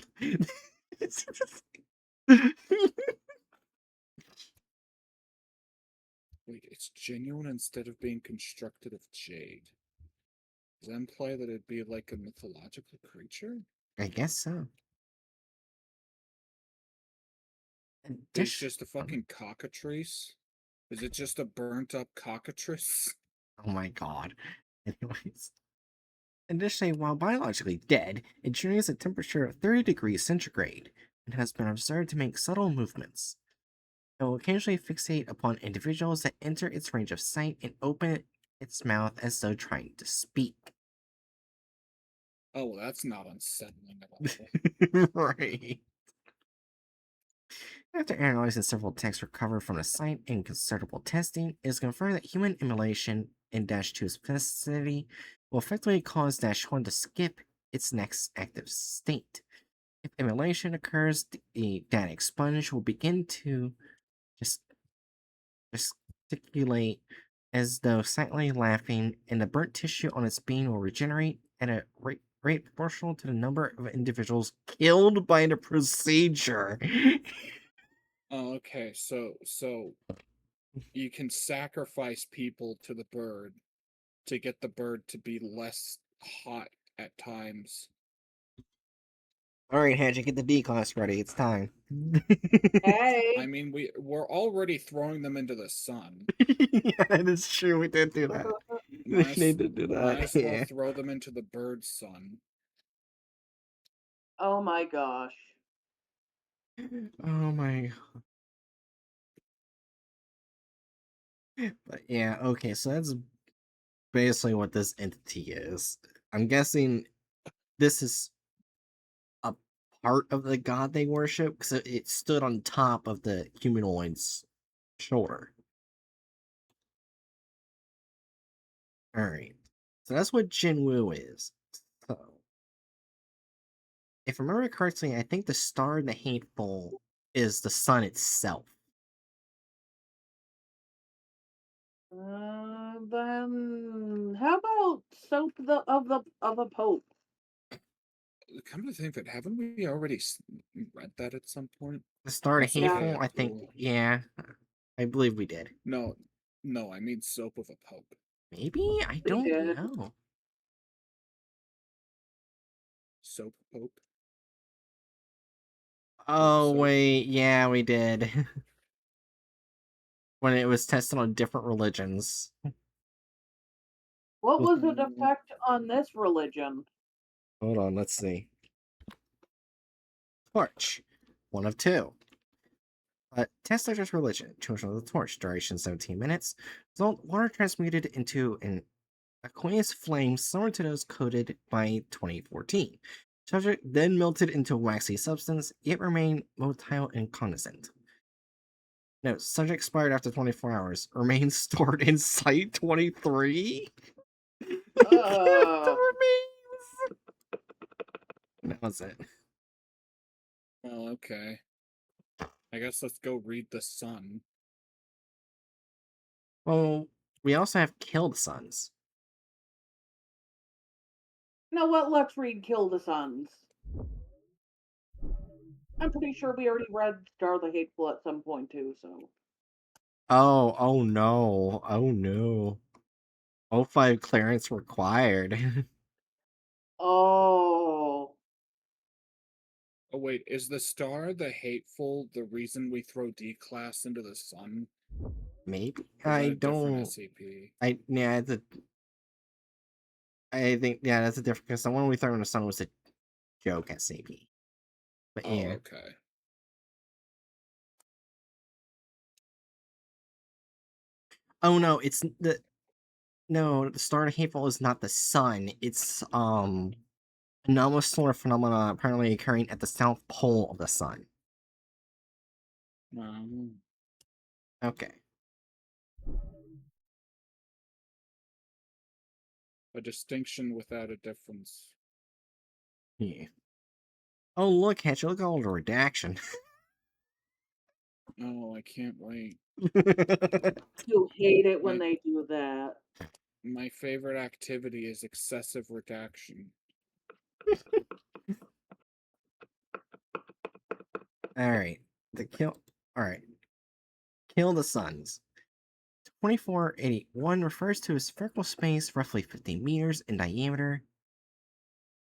Wait, it's genuine instead of being constructed of jade. Does that imply that it'd be like a mythological creature? I guess so. It's just a fucking cockatrice? Is it just a burnt up cockatrice? Oh my god. Anyways. Additionally, while biologically dead, it generates a temperature of 30 degrees centigrade. and has been observed to make subtle movements. It will occasionally fixate upon individuals that enter its range of sight and open its mouth as though trying to speak. Oh, that's not unsettling at all. Right. After analyzing several texts recovered from the site and considerable testing, it is confirmed that human immolation in -2's vicinity will effectively cause -1 to skip its next active state. If immolation occurs, the data expunge will begin to just gesticulate as though silently laughing, and the burnt tissue on its beam will regenerate at a rate proportional to the number of individuals killed by the procedure. Oh, okay. So you can sacrifice people to the bird to get the bird to be less hot at times. All right, Hatchet, get the D-class ready. It's time. Hey. I mean, we're already throwing them into the sun. Yeah, that's true. We did do that. We need to do Might that. as well Yeah. throw them into the bird's sun. Oh my gosh. Oh my. But yeah, okay, so that's basically what this entity is. I'm guessing this is a part of the god they worship because it stood on top of the humanoid's shoulder. Alright. So that's what Jinwu is. So, if I remember correctly, I think the star in the hateful is the sun itself. Then how about soap of a pope? Come to think of it, haven't we already read that at some point? The star in the SCP hateful, I think, Abdul. yeah, I believe we did. No, no, I mean soap of a pope. Maybe? I We don't did. know. Soap pope. Oh, soap. wait, yeah, we did. When it was tested on different religions. What was its effect on this religion? Hold on, let's see. Torch. One of two. Test subject's religion. Chosen with the torch. Duration 17 minutes. Result: water transmuted into an aqueous flame similar to those coded by 2014. Subject then melted into a waxy substance, yet remained motile and condensate. No, subject expired after 24 hours. Remains stored in Site 23? Uh, That was it. Oh, okay. I guess let's go read the sun. Well, we also have Kill the Suns. you know what? Let's read Kill the Suns. I'm pretty sure we already read Star the Hateful at some point too, so. Oh no. Oh no. O5 clearance required. Oh. Oh wait, is the star the hateful the reason we throw D-class into the sun? Maybe? Or is that I a different don't. SCP? Yeah, I think, yeah, that's a different, because the one we threw in the sun was a joke SCP. But Oh, yeah. okay. Oh no, it's the. No, the star of hateful is not the sun. It's, anomalous solar phenomena apparently occurring at the south pole of the sun. Okay. A distinction without a difference. Yeah. Oh, look, Hatch, look at all the redaction. Oh, I can't wait. You hate it when My they do that. my favorite activity is excessive redaction. Alright. Alright. Kill the Suns. 2481 refers to a spherical space roughly 50 meters in diameter,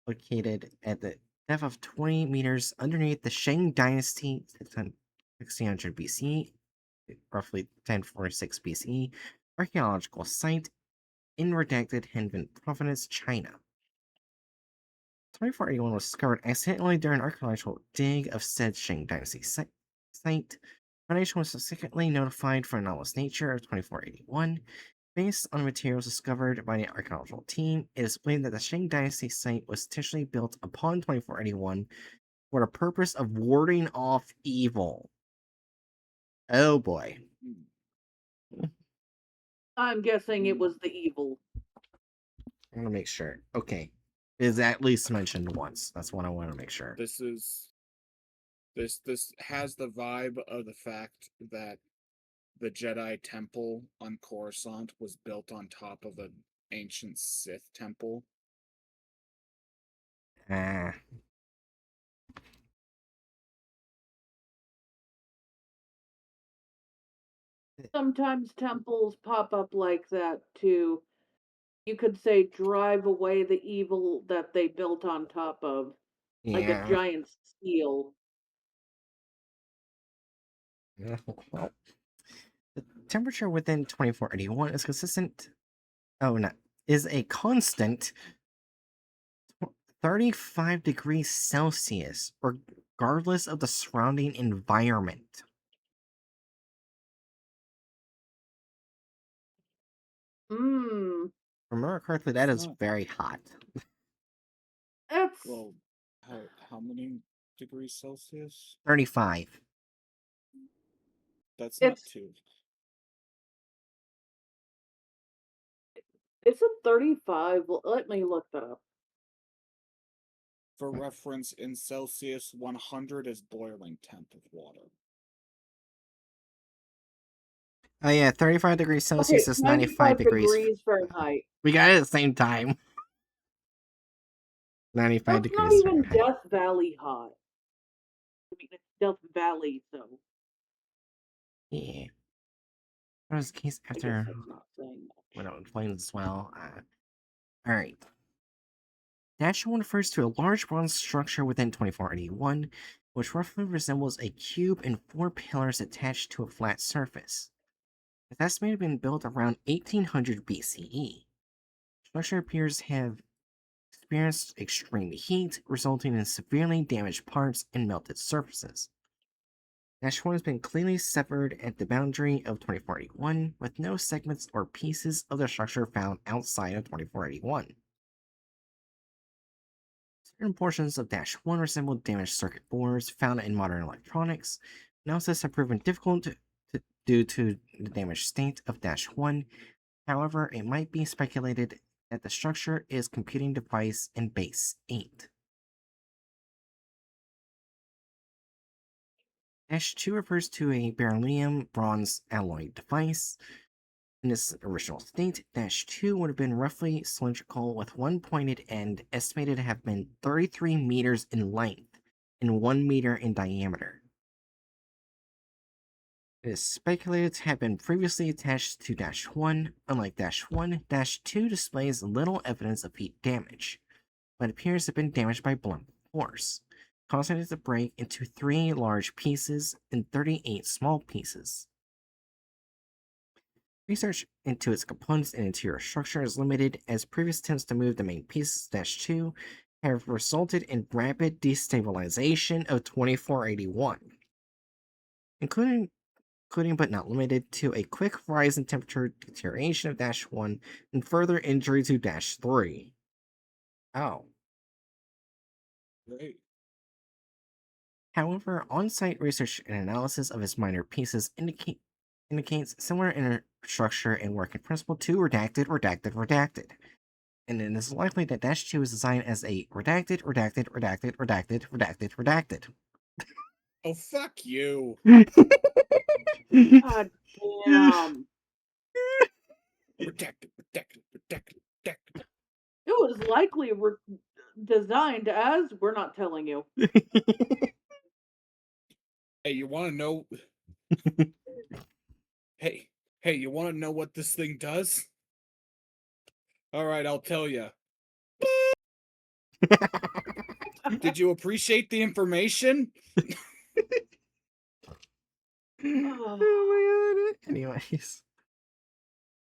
located at the depth of 20 meters underneath the Shang Dynasty, 1600 BC, roughly 1046 BCE, archaeological site in redacted Henvin Province, China. 2481 was discovered accidentally during an archaeological dig of said Shang Dynasty site. Foundation was subsequently notified for anomalous nature of 2481. Based on materials discovered by the archaeological team, it is believed that the Shang Dynasty site was intentionally built upon 2481 for the purpose of warding off evil. Oh boy. I'm guessing it was the evil. I want to make sure. Okay. It is at least mentioned once. That's what I want to make sure. This has the vibe of the fact that the Jedi Temple on Coruscant was built on top of an ancient Sith temple. Ah. Sometimes temples pop up like that to, you could say, drive away the evil that they built on top of, like a Yeah. giant seal. Well, the temperature within 2481 is consistent. Oh, no. Is a constant 35 degrees Celsius, regardless of the surrounding environment. Mmm. Remember correctly, that is Huh. very hot. It's Well, how many degrees Celsius? 35. That's not it's too. it's a 35. Well, let me look that up. For reference, in Celsius, 100 is boiling temp of water. Oh yeah, 35 degrees Celsius Okay, is 95 95 degrees. degrees Fahrenheit. We got it at the same time. 95 That's not degrees even Fahrenheit. Death Valley hot. I mean, it's Death Valley, so Yeah. That was the case I guess after that's not saying much. when it flames as well. Alright. Dash 1 refers to a large bronze structure within 2481, which roughly resembles a cube and 4 pillars attached to a flat surface. It's estimated to have been built around 1800 BCE. The structure appears to have experienced extreme heat, resulting in severely damaged parts and melted surfaces. Dash 1 has been cleanly severed at the boundary of 2481, with no segments or pieces of the structure found outside of 2481. Certain portions of Dash 1 resemble damaged circuit boards found in modern electronics. Analysis have proven difficult due to the damaged state of Dash 1. However, it might be speculated that the structure is computing device in base 8. Dash 2 refers to a beryllium bronze alloy device. In its original state, Dash 2 would have been roughly cylindrical with one pointed end estimated to have been 33 meters in length and 1 meter in diameter. It is speculated to have been previously attached to Dash 1. Unlike Dash 1, Dash 2 displays little evidence of heat damage, but appears to have been damaged by blunt force, causing it to break into 3 large pieces and 38 small pieces. Research into its components and interior structure is limited, as previous attempts to move the main pieces of Dash 2 have resulted in rapid destabilization of 2481, including but not limited to a quick rise in temperature, deterioration of Dash 1, and further injury to Dash 3. Oh. Right. However, on-site research and analysis of its minor pieces indicates similar inner structure and working principle to redacted. And it is likely that Dash 2 is designed as a redacted. Oh, fuck you. God damn. Protected. It was likely designed as, we're not telling you. Hey, you want to know? Hey, you want to know what this thing does? All right, I'll tell you. Did you appreciate the information? Oh my god. Anyways.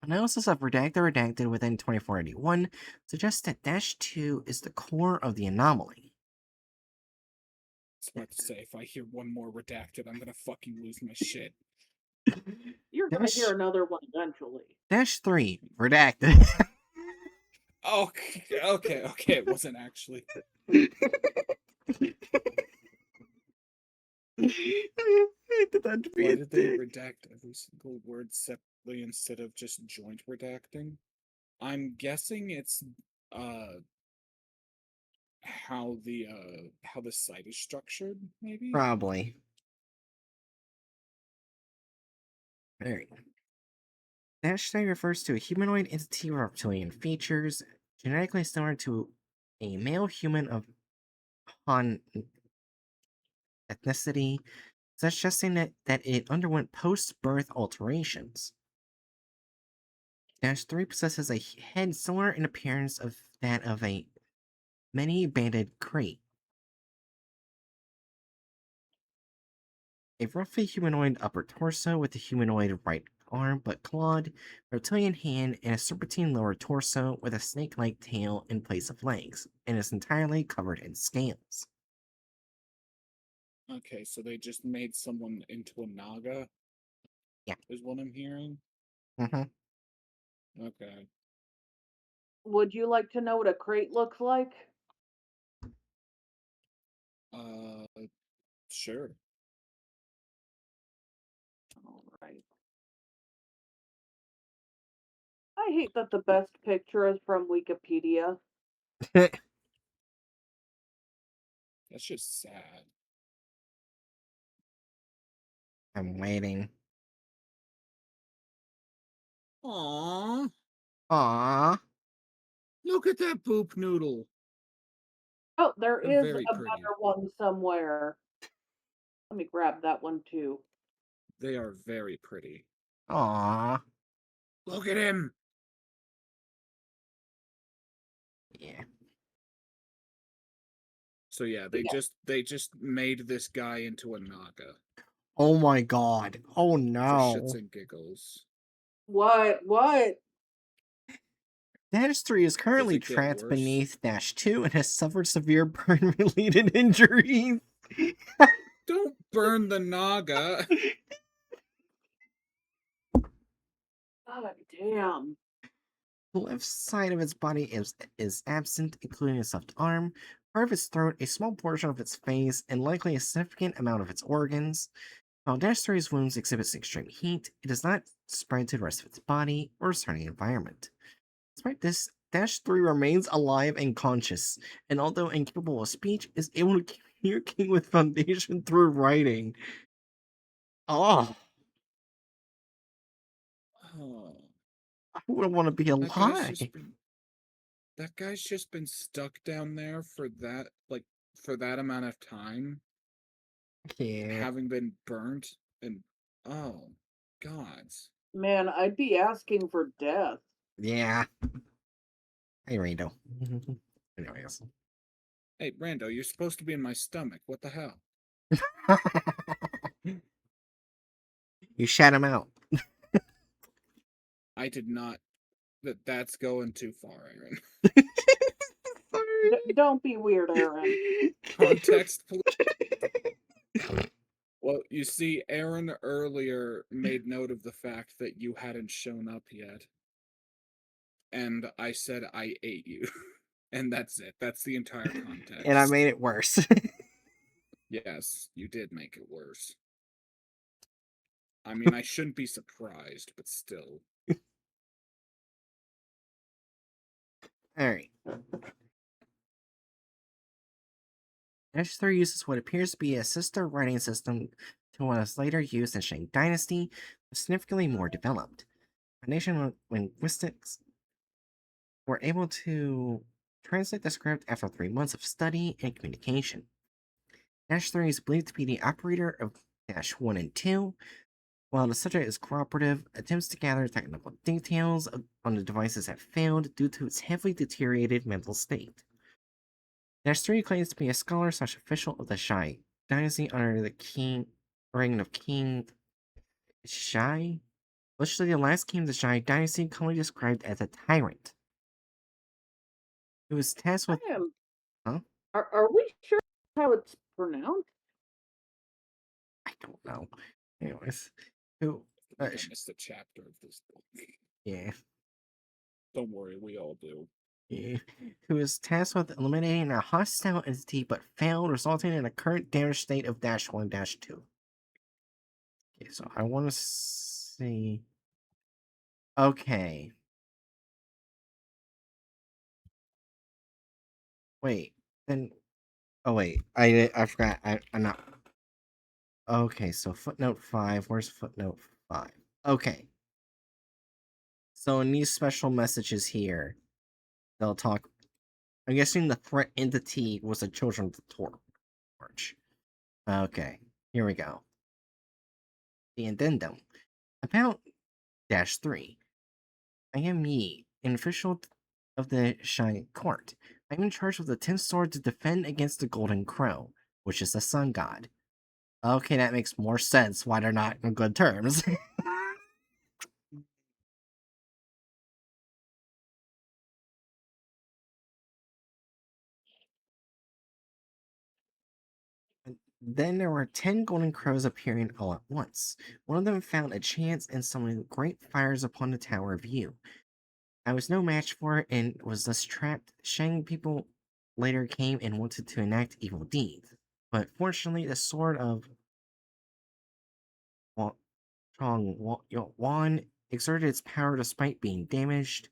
Analysis of redacted within 2481 suggests that -2 is the core of the anomaly. I was about to say, if I hear one more redacted, I'm gonna fucking lose my shit. You're gonna hear another one eventually. -3 redacted. Oh, okay. It wasn't actually. I did that to be Why a did they dick. redact every single word separately instead of just joint redacting? I'm guessing it's uh how the site is structured, maybe? Probably. Alright. -3 refers to a humanoid entity with reptilian features, genetically similar to a male human of Han ethnicity, suggesting that it underwent post-birth alterations. -3 possesses a head similar in appearance of that of a many-banded crate. A roughly humanoid upper torso with a humanoid right arm but clawed, reptilian hand, and a serpentine lower torso with a snake-like tail in place of legs, and is entirely covered in scales. Okay, so they just made someone into a naga, Yeah. is what I'm hearing. Mm-hmm. Okay. Would you like to know what a crate looks like? Uh, sure. All right. I hate that the best picture is from Wikipedia. That's just sad. I'm waiting. Aww, Aww. look at that poop noodle. Oh, there They're is very a pretty. better one somewhere. Let me grab that one too. They are very pretty. Aww. Look at him. Yeah. So yeah, Yeah. they just made this guy into a naga Oh my god. Oh for shits no. and giggles. What? What? -3 is Does currently it get trapped worse? beneath -2 and has suffered severe burn-related injuries. Don't burn the naga. God damn. The left side of its body is absent, including a left arm, part of its throat, a small portion of its face, and likely a significant amount of its organs. While -3's wounds exhibit extreme heat, it does not spread to the rest of its body or surrounding environment. Despite this, -3 remains alive and conscious, and although incapable of speech, is able to communicate with Foundation through writing. Oh, Oh, I wouldn't want to be that guy's alive. just been that guy's just been stuck down there for that amount of time, Yeah, having been burnt and oh gods. Man, I'd be asking for death. yeah. I really don't. Anyways. Hey Brando, you're supposed to be in my stomach. What the hell? You shat him out. I did not. That's going too far, Aaron. Don't be weird, Aaron. Context, please. Well, you see, Aaron earlier made note of the fact that you hadn't shown up yet. And I said I ate you. And that's it. That's the entire And I context. made it worse. Yes, you did make it worse. I mean, I shouldn't be surprised, but still. Alright. -3 uses what appears to be a sister writing system to what was later used in Shang Dynasty, but significantly more developed. Foundation linguistics were able to translate the script after 3 months of study and communication. -3 is believed to be the operator of -1 and 2, while the subject is cooperative, attempts to gather technical details on the devices have failed due to its heavily deteriorated mental state. -3 claims to be a scholar/official of the Shai dynasty under the reign of King Shai. Literally, the last king of the Shai dynasty, commonly described as a tyrant, who was tasked I with. am. Huh? Are we sure how it's pronounced? I don't know. Anyways, who. I think I missed a chapter of this book. Yeah. Don't worry, we all do. Yeah. Who was tasked with eliminating a hostile entity but failed, resulting in a current damage state of -1-2. Okay, so I want to see. Okay. Wait. Then. Oh wait. I forgot. I'm not. Okay. So footnote 5. Where's footnote 5? Okay. So in these special messages here, they'll talk. I'm guessing the threat entity was the children of the torch. Okay. Here we go. The addendum. About -3. I am Yi, an official of the Shai Court. I am in charge of the 10th sword to defend against the Golden Crow, which is the sun god. Okay, that makes more sense why they're not on good terms. Then there were 10 golden crows appearing all at once. One of them found a chance in summoning great fires upon the Tower of View. I was no match for it and was thus trapped. Shang people later came and wanted to enact evil deeds. But fortunately, the sword of Wan exerted its power despite being damaged.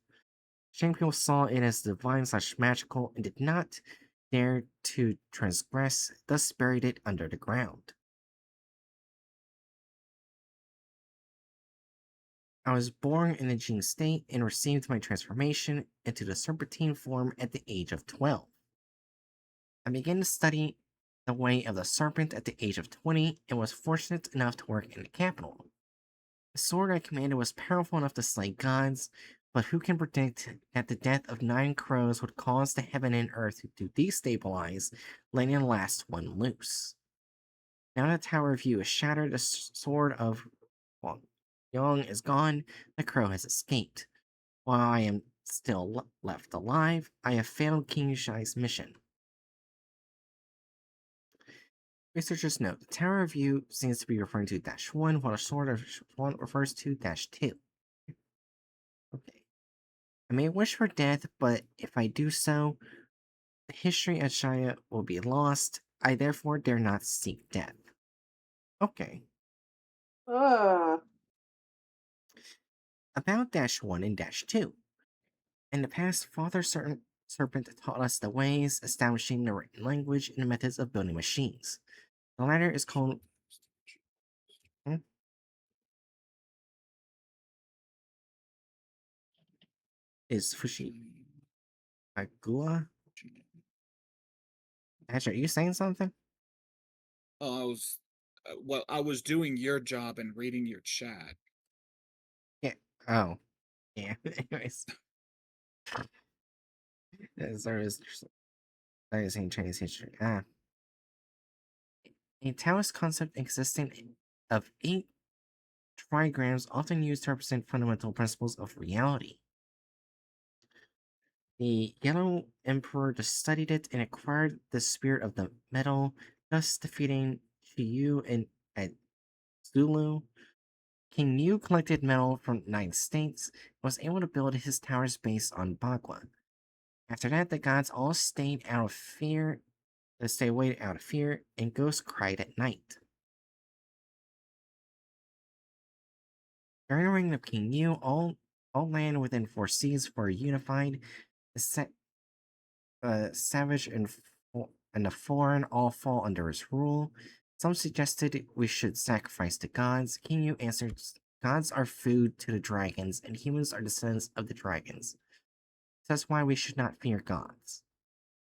Shang people saw it as divine/magical and did not dare to transgress, thus buried it under the ground. I was born in a Jing state and received my transformation into the serpentine form at the age of 12. I began to study the way of the serpent at the age of 20 and was fortunate enough to work in the capital. The sword I commanded was powerful enough to slay gods, but who can predict that the death of 9 crows would cause the heaven and earth to destabilize, letting the last one loose? Now the Tower of View is shattered, the sword of Young is gone, the crow has escaped. While I am still left alive, I have failed King Shai's mission. Researchers note the Tower of View seems to be referring to -1, while the Sword of One refers to -2. Okay. I may wish for death, but if I do so, the history of Shia will be lost. I therefore dare not seek death. Okay. Uh, About -1 and -2. In the past, Father Serpent taught us the ways, establishing the written language and the methods of building machines. The latter is called. Hmm? Is Fushi Agua? Asher, are you saying something? I was, well, I was doing your job and reading your chat. Yeah. Oh. Yeah. Anyways. There is studying Chinese history. Ah. A Taoist concept consisting of 8 trigrams often used to represent fundamental principles of reality. The Yellow Emperor just studied it and acquired the spirit of the metal, thus defeating Chiyu at Zulu. King Yu collected metal from 9 states and was able to build his towers based on Bagua. After that, the gods all stayed out of fear. They stayed away out of fear, and ghosts cried at night. During the reign of King Yu, all land within 4 seas were unified. The savage and the foreign all fall under his rule. Some suggested we should sacrifice to gods. King Yu answered, gods are food to the dragons, and humans are descendants of the dragons. That's why we should not fear gods.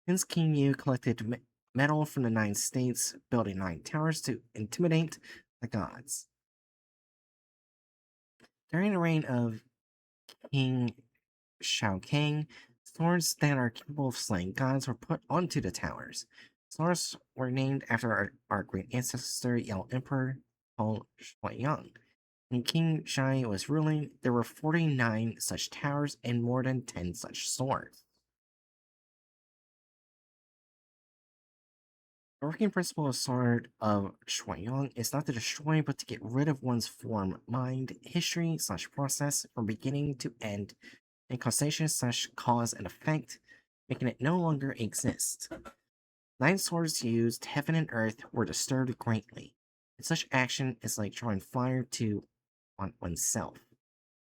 Since King Yu collected metal from the 9 states, building 9 towers to intimidate the gods. During the reign of King Shao Kang, swords that are capable of slaying gods were put onto the towers. Swords were named after our great ancestor, Yellow Emperor, called Shuai Yang. When King Shai was ruling, there were 49 such towers and more than 10 such swords. The working principle of Sword of Shuiyang is not to destroy, but to get rid of one's form, mind, history / process from beginning to end, and causation / cause and effect, making it no longer exist. 9 swords used, heaven and earth were disturbed greatly, and such action is like drawing fire on oneself.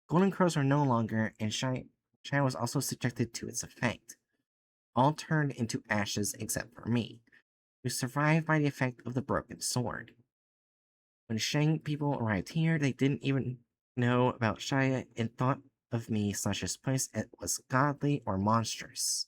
Golden crows were no longer, and Shai was also subjected to its effect. All turned into ashes except for me, who survived by the effect of the broken sword. When Shang people arrived here, they didn't even know about Shia and thought of me / his place as was godly or monstrous.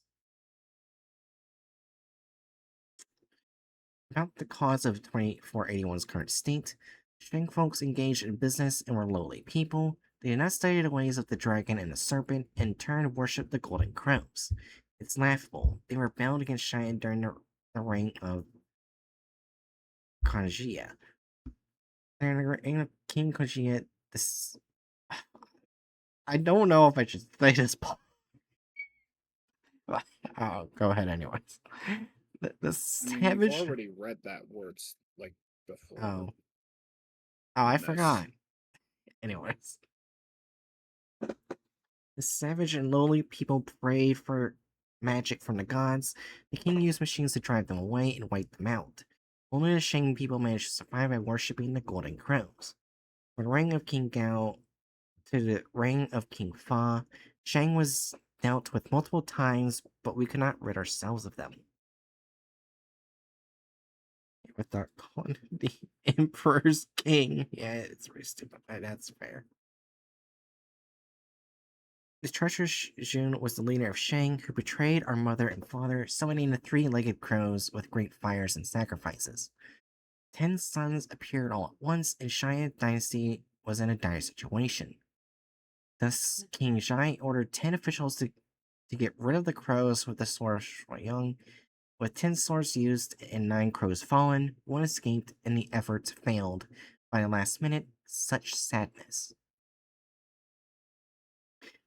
About the cause of 2481's current state, Shang folks engaged in business and were lowly people. They did not study the ways of the dragon and the serpent, and in turn worshipped the golden crows. It's laughable. They rebelled against Shia during the reign of Kanjia. During the reign of King Kanjia, this... I don't know if I should say this. Oh, go ahead anyways. The I mean, savage... you've already read that words like before. Oh, I Goodness. forgot. Anyways. The savage and lowly people prayed for magic from the gods. The king used machines to drive them away and wipe them out. Only the Shang people managed to survive by worshipping the golden crows. From the reign of King Gao to the reign of King Fa, Shang was dealt with multiple times, but we could not rid ourselves of them. Without calling the Emperor's King. Yeah, it's very stupid, but that's fair. The treacherous Jun was the leader of Shang, who betrayed our mother and father, summoning the 3-legged crows with great fires and sacrifices. 10 sons appeared all at once, and Shia dynasty was in a dire situation. Thus, King Shai ordered 10 officials to get rid of the crows with the sword of Shuiyang. With 10 swords used and 9 crows fallen, one escaped, and the efforts failed. By the last minute, such sadness.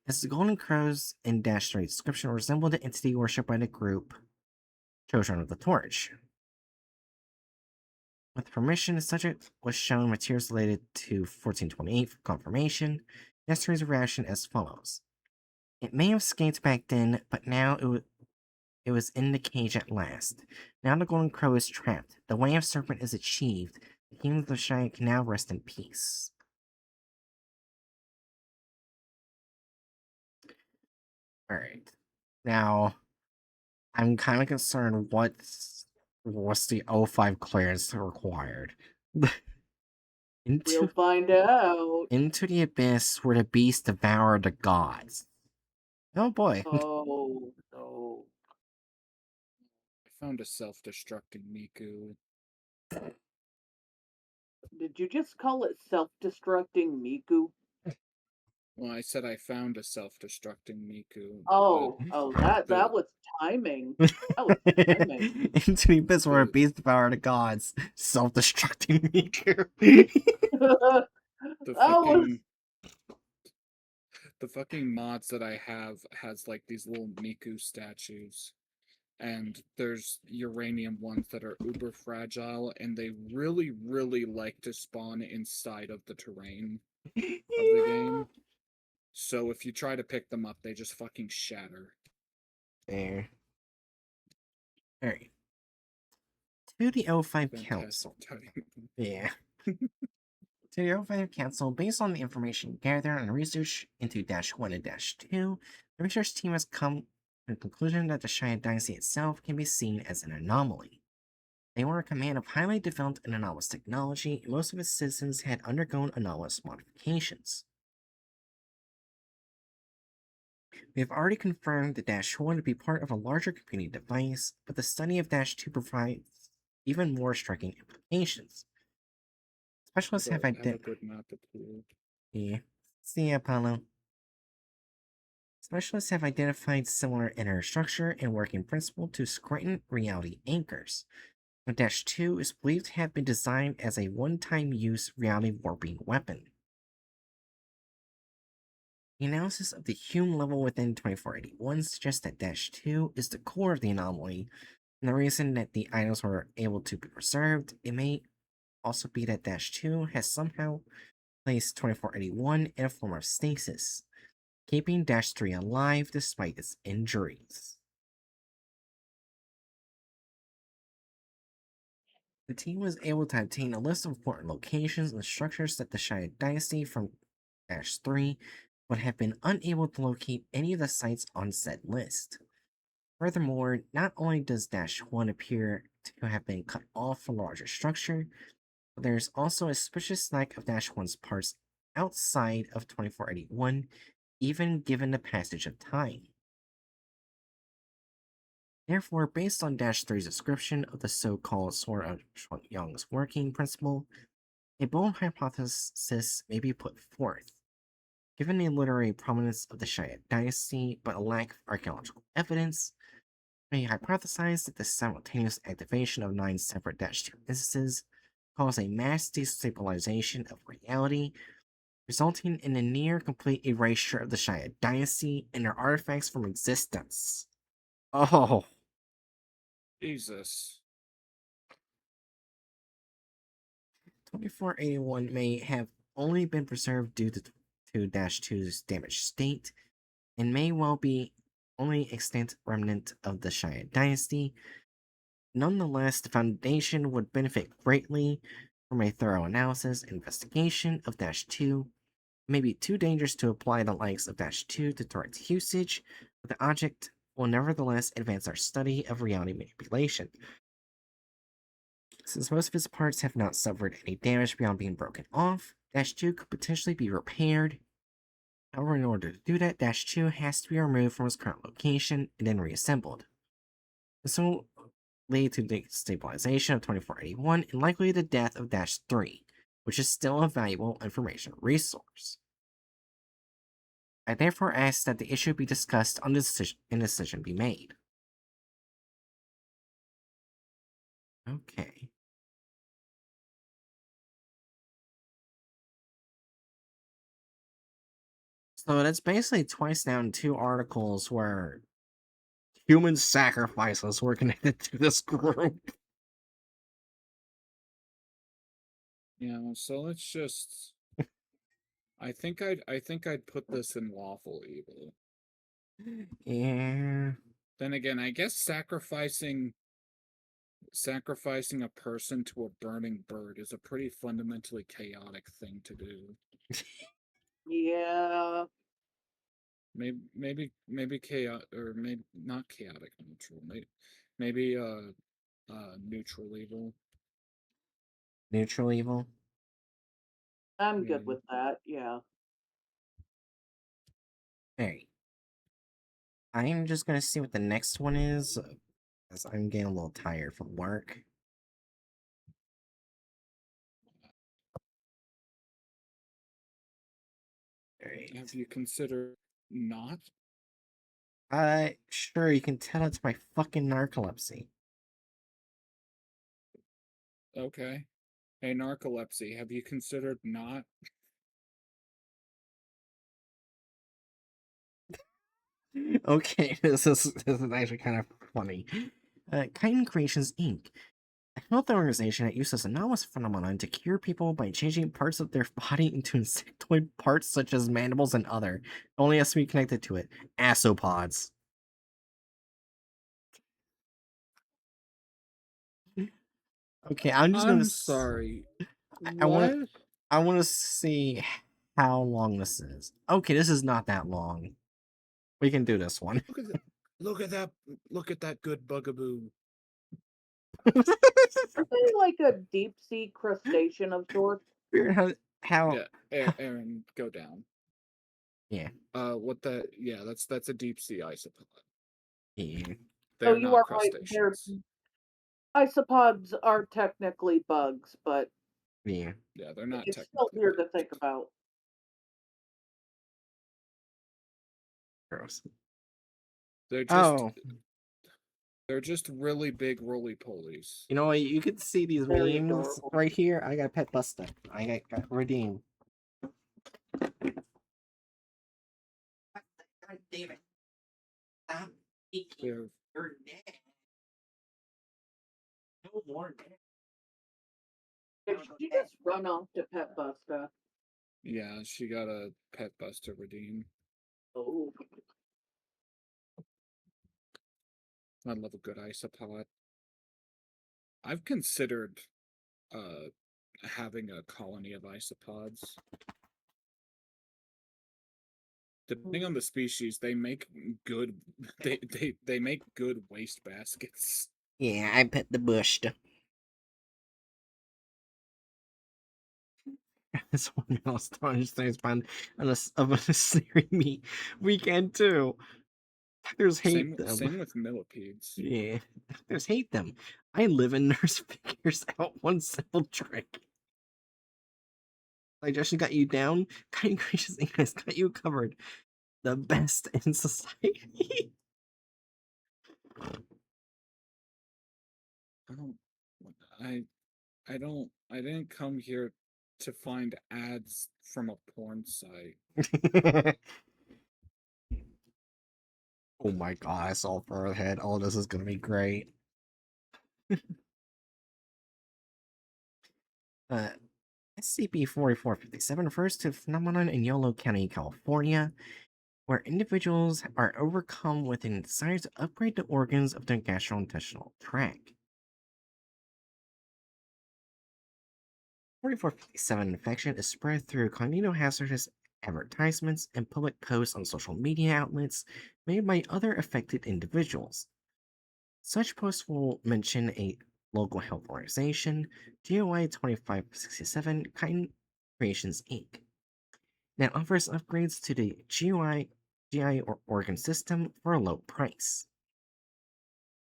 As the golden crows in Dash 3 description resembled the entity worshipped by the group Children of the Torch. With permission, the subject was shown materials related to 1428 for confirmation. Yesterday's reaction as follows. It may have escaped back then, but now it was in the cage at last. Now the golden crow is trapped. The way of serpent is achieved. The kingdom of the Shai can now rest in peace. Alright. Now, I'm kind of concerned what's the O5 clearance required. We'll find out. Into the abyss where the beast devoured the gods. Oh boy. Oh, no. I found a self-destructing Miku. Did you just call it self-destructing Miku? Well, I said I found a self-destructing Miku. Oh, that the- was timing. That was timing. Into the abyss where a beast devoured the gods. Self-destructing Miku. the That fucking the fucking mods that I have has like these little Miku statues. And there's uranium ones that are uber fragile, and they really, really like to spawn inside of the terrain of the game. So if you try to pick them up, they just fucking shatter. There. Alright. To the O5 Fantastic Council. timing. Yeah. To the O5 Council, based on the information gathered and research into Dash 1 and Dash 2, the research team has come to the conclusion that the Shia Dynasty itself can be seen as an anomaly. They were a command of highly developed and anomalous technology, and most of its citizens had undergone anomalous modifications. We have already confirmed that Dash 1 to be part of a larger computing device, but the study of Dash 2 provides even more striking implications. Specialists have Have a good map approved. Yeah. See ya, Apollo. Specialists have identified similar inner structure and working principle to Scranton reality anchors. Dash 2 is believed to have been designed as a one-time use reality warping weapon. The analysis of the Hume level within 2481 suggests that -2 is the core of the anomaly, and the reason that the items were able to be preserved. It may also be that -2 has somehow placed 2481 in a form of stasis, keeping -3 alive despite its injuries. The team was able to obtain a list of important locations and structures that the Shia dynasty from -3 would have been unable to locate any of the sites on said list. Furthermore, not only does -1 appear to have been cut off from the larger structure, but there's also a suspicious lack of -1's parts outside of 2481, even given the passage of time. Therefore, based on -3's description of the so-called Sword of Young's working principle, a bold hypothesis may be put forth. Given the literary prominence of the Shia dynasty but a lack of archaeological evidence, may hypothesize that the simultaneous activation of 9 separate -2 instances caused a mass destabilization of reality, resulting in a near complete erasure of the Shia dynasty and their artifacts from existence. Oh, Jesus. 2481 may have only been preserved due to -2's damaged state, and may well be only extant remnant of the Shia dynasty. Nonetheless, the Foundation would benefit greatly from a thorough analysis and investigation of -2. It may be too dangerous to apply the likes of -2 to direct usage, but the object will nevertheless advance our study of reality manipulation. Since most of its parts have not suffered any damage beyond being broken off, -2 could potentially be repaired. However, in order to do that, -2 has to be removed from its current location and then reassembled. This will lead to the stabilization of 2481 and likely the death of -3, which is still a valuable information resource. I therefore ask that the issue be discussed on the decision and a decision be made. Okay. So that's basically twice now in 2 articles where human sacrifices were connected to this group. Yeah, so let's just I think I'd put this in lawful evil. Yeah. Then again, I guess sacrificing a person to a burning bird is a pretty fundamentally chaotic thing to do. Yeah. Maybe chaotic, or maybe not chaotic neutral. Maybe neutral evil. Neutral evil. I'm good Yeah. with that. Yeah. Hey. I'm just gonna see what the next one is, as I'm getting a little tired from work. Alright. Have you considered not? Sure, you can tell it's my fucking narcolepsy. Okay. Hey, narcolepsy, have you considered not? Okay, this is actually kind of funny. Chitin Creations Inc., a health organization that uses anomalous phenomenon to cure people by changing parts of their body into insectoid parts such as mandibles and other. Only has to be connected to it. Asopods. Okay, I'm just gonna. I'm sorry. I want. What? I want to see how long this is. Okay, this is not that long. We can do this one. Look at that. Look at that. Look at that good bugaboo. Are they like a deep sea crustacean of sorts? Weird how Yeah, Aaron, go down. yeah. What the? Yeah, that's a deep sea isopod. Yeah. Oh, They're you not are right. They're crustaceans. isopods are technically bugs, but Yeah. Yeah, they're not it's still technically weird to bugs. think about. Gross. They're just Oh, they're just really big roly polies. you know what? You can see these Very memes adorable. right here. I got Pet Busta. I got redeemed. God damn it. Stop eating They're- your neck. No more neck. Did she just run off to Pet Buster? Yeah, she got a Pet Buster redeem. Oh. I love a good isopod. I've considered having a colony of isopods. Depending on the species, they make good they make good waste baskets. Yeah, I pet the bush. This one else Thursday's been of a Siri me weekend too. There's hate them. Same with millipedes. Yeah, there's hate them. I live and nurse figures out one simple trick. Digestion got you down. Kind gracious English got you covered. The best in society. I don't I didn't come here to find ads from a porn site. Oh my god, I saw far ahead. Oh, this is gonna be great. SCP-4457 refers to a phenomenon in Yolo County, California, where individuals are overcome with a desire to upgrade the organs of their gastrointestinal tract. 4457 infection is spread through cognitohazardous advertisements and public posts on social media outlets made by other affected individuals. Such posts will mention a local health organization, GOI 2567 Kind Creations Inc., that offers upgrades to the GI or organ system for a low price.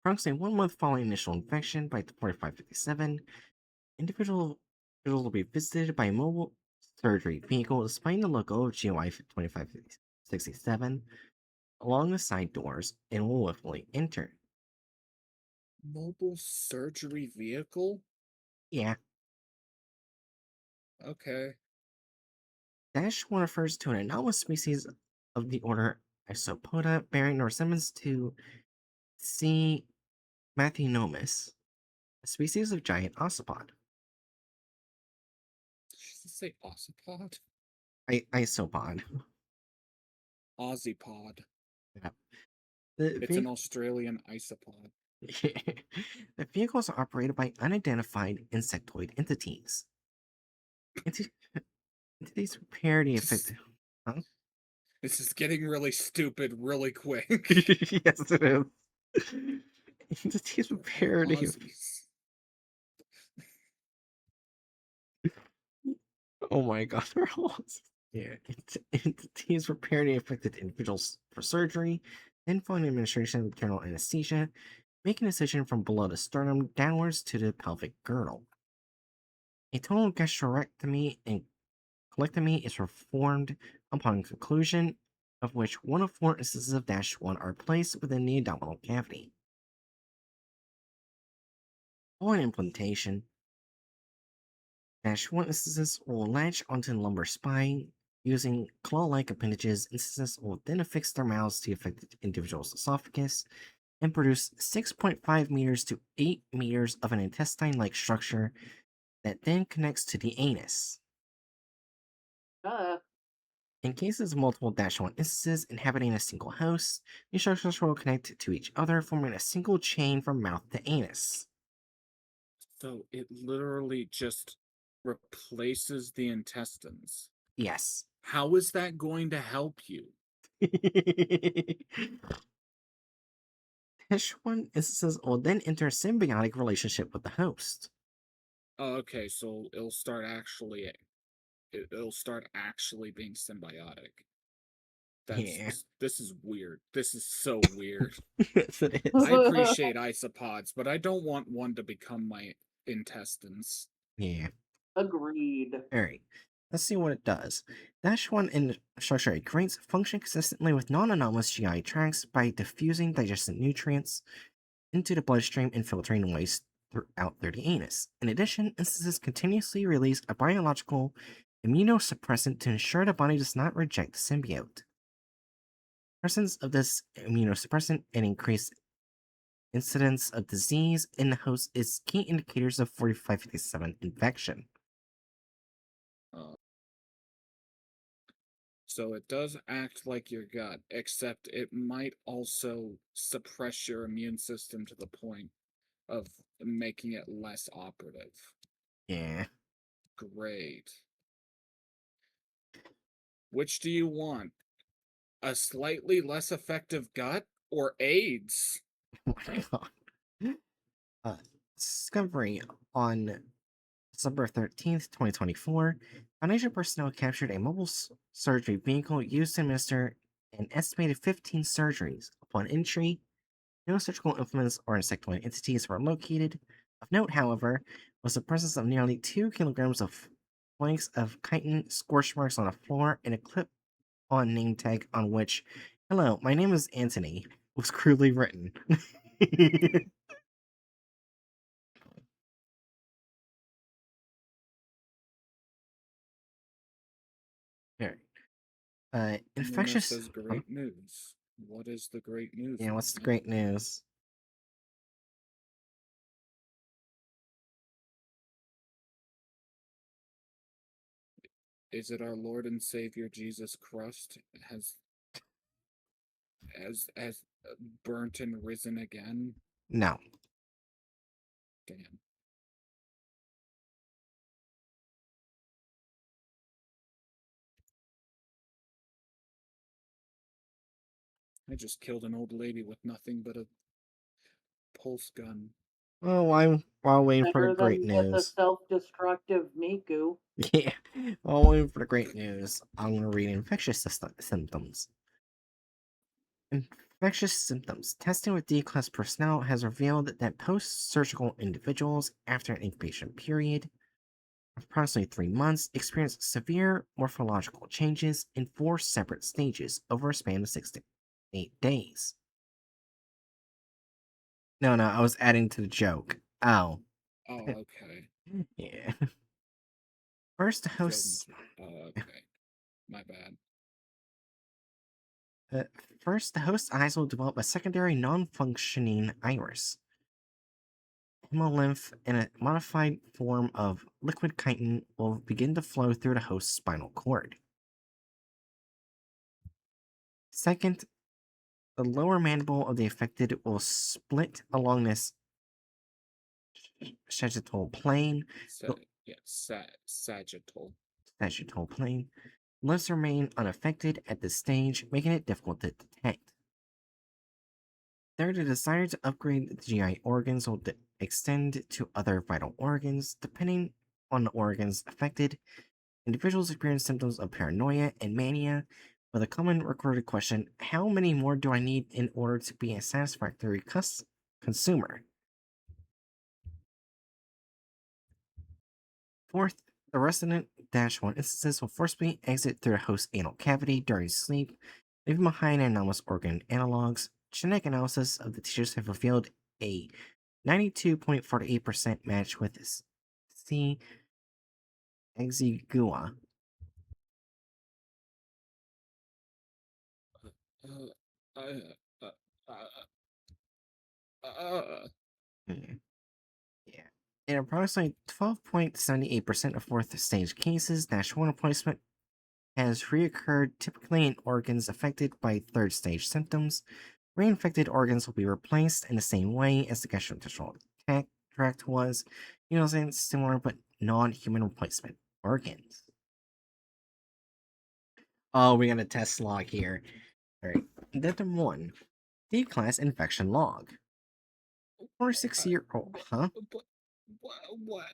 Approximately 1 month following initial infection by 4557, individual will be visited by a mobile surgery vehicle displaying the logo of GOI 2567 along the side doors and will willfully enter. Mobile surgery vehicle? Yeah, Okay. -1 refers to an anomalous species of the order Isopoda bearing a resemblance to C. Mathinomus, a species of giant ossipod. Did she say ossipod? Isopod. Ozzipod. Yeah. The, It's an Australian isopod. the vehicles are operated by unidentified insectoid entities. Entities prepare the effect. Huh? This is getting really stupid really quick. Yes, it is. Entities prepare the. Aussies. Oh my god, they're all. Yeah, entities prepare the affected individuals for surgery, then following administration of general anesthesia, make an incision from below the sternum downwards to the pelvic girdle. A total gastrectomy and colectomy is performed upon conclusion, of which 1 of 4 instances of -1 are placed within the abdominal cavity. Upon implantation, -1 instances will latch onto the lumbar spine using claw-like appendages. Instances will then affix their mouths to the affected individual's esophagus and produce 6.5 meters to 8 meters of an intestine-like structure that then connects to the anus. In cases of multiple -1 instances inhabiting a single host, these structures will connect to each other, forming a single chain from mouth to anus. So it literally just replaces the intestines. Yes. How is that going to help you? -1 instances will then enter a symbiotic relationship with the host. Oh, okay, so it'll start actually being symbiotic. Yeah. This is weird. This is so weird. Yes, it I is. appreciate isopods, but I don't want one to become my intestines. Yeah. Agreed. Alright. Let's see what it does. -1 in structure it creates function consistently with non-anomalous GI tracts by diffusing digested nutrients into the bloodstream and filtering waste throughout through the anus. In addition, instances continuously release a biological immunosuppressant to ensure the body does not reject the symbiote. Presence of this immunosuppressant and increased incidence of disease in the host is key indicators of 4557 infection. So it does act like your gut, except it might also suppress your immune system to the point of making it less operative. Yeah. Great. Which do you want? A slightly less effective gut or AIDS? Oh my god. Discovery on December 13th, 2024, Foundation personnel captured a mobile surgery vehicle used to administer an estimated 15 surgeries. Upon entry, no surgical implements or insectoid entities were located. Of note, however, was the presence of nearly 2 kilograms of flakes of chitin scorch marks on the floor and a clip on name tag on which, "Hello, my name is Anthony," was crudely written. Alright. Luna Infectious. says Huh? great news. What is the great news? Yeah, what's the Luna? great news? Is it our Lord and Savior Jesus Christ has burnt and risen again? No. Damn. I just killed an old lady with nothing but a pulse gun. Well, while waiting for the Better than great get the news. self-destructive Miku. Yeah, while waiting for the great news, I'm going to read infectious symptoms. Infectious symptoms. Testing with D-class personnel has revealed that post-surgical individuals, after an incubation period of approximately 3 months, experience severe morphological changes in 4 separate stages over a span of 6 to 8 days. No, I was adding to the joke. Oh. Oh, okay. Yeah. First Killed hosts. okay. My bad. First, the host's eyes will develop a secondary non-functioning iris. Hemolymph in a modified form of liquid chitin will begin to flow through the host's spinal cord. Second, the lower mandible of the affected will split along this sagittal plane. Sagittal. Sagittal plane. Lips remain unaffected at this stage, making it difficult to detect. Third, the desire to upgrade the GI organs will extend to other vital organs. Depending on the organs affected, individuals experience symptoms of paranoia and mania, with a common recurring question: how many more do I need in order to be a satisfactory consumer? Fourth, the resident -1 instances will forcibly exit through the host's anal cavity during sleep, leaving behind anomalous organ analogs. Genetic analysis of the tissues have revealed a 92.48% match with C. exigua. Uh, uh, uh, uh, Yeah. Yeah. In approximately 12.78% of fourth stage cases, -1 replacement has reoccurred, typically in organs affected by third stage symptoms. Reinfected organs will be replaced in the same way as the gastrointestinal tract was, using similar but non-human replacement organs. Oh, we got a test log here. Alright. Addendum 1. D-class infection log. 46-year-old, huh? but what?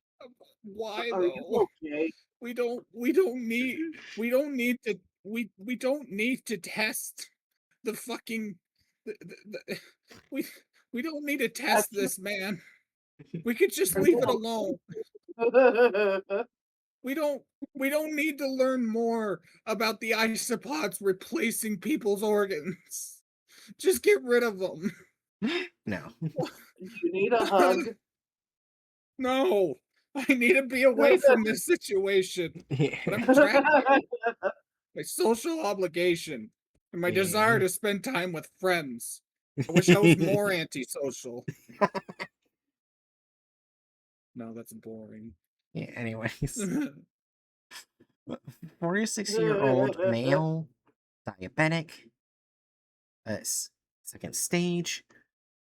Why Are you though? okay? We don't need to test the fucking we we don't need to test Actually, this, man. We could just are leave it you alone. okay? We don't we don't need to learn more about the isopods replacing people's organs. Just get rid of them. No. Do you need a hug? No. I need to be away from this situation. But I'm trapped here. My social obligation. and my Yeah. desire to spend time with friends. I wish I was more antisocial. No, that's boring. Yeah, anyways. 46-year-old male, diabetic, second stage,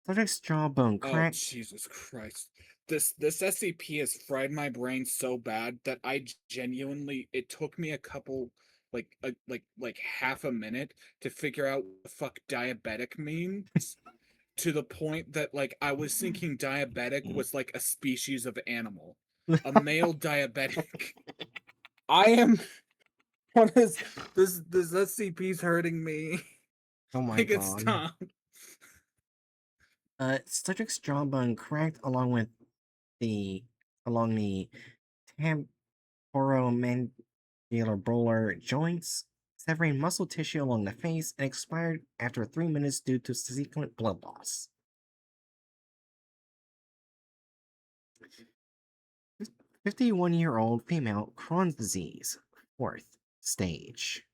subject's jawbone Oh, cracked. Jesus Christ. This SCP has fried my brain so bad that I genuinely, it took me a couple, like half a minute to figure out what the fuck diabetic means, to the point that like I was thinking diabetic was like a species of animal. A male diabetic. I am what is this SCP's hurting me. Oh my Make it god. stop. Subject's jawbone cracked along the temporomandibular joints, severing muscle tissue along the face, and expired after 3 minutes due to subsequent blood loss. 51-year-old female Crohn's disease, 4th stage.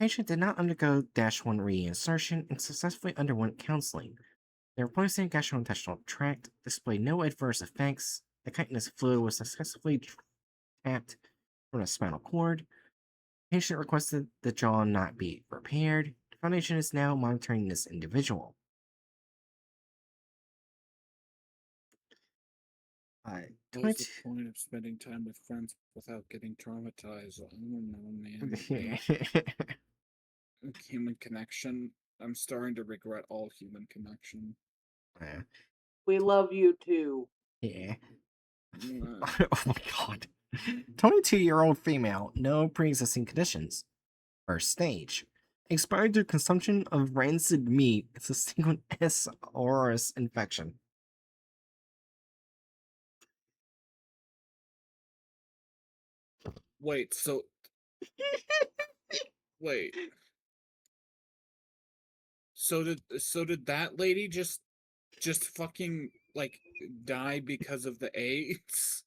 Patient did not undergo -1 reinsertion and successfully underwent counseling. The replacing gastrointestinal tract displayed no adverse effects. The chitinous fluid was successfully tapped from the spinal cord. Patient requested the jaw not be repaired. The Foundation is now monitoring this individual. What was the point of spending time with friends without getting traumatized? I don't know, man. Human connection. I'm starting to regret all human connection. We love you too. Yeah. Oh my god. 22-year-old female, no pre-existing conditions. First stage. Expired due to consumption of rancid meat. It's a subsequent S. aureus infection. Wait, so wait. So did that lady just fucking like die because of the AIDS?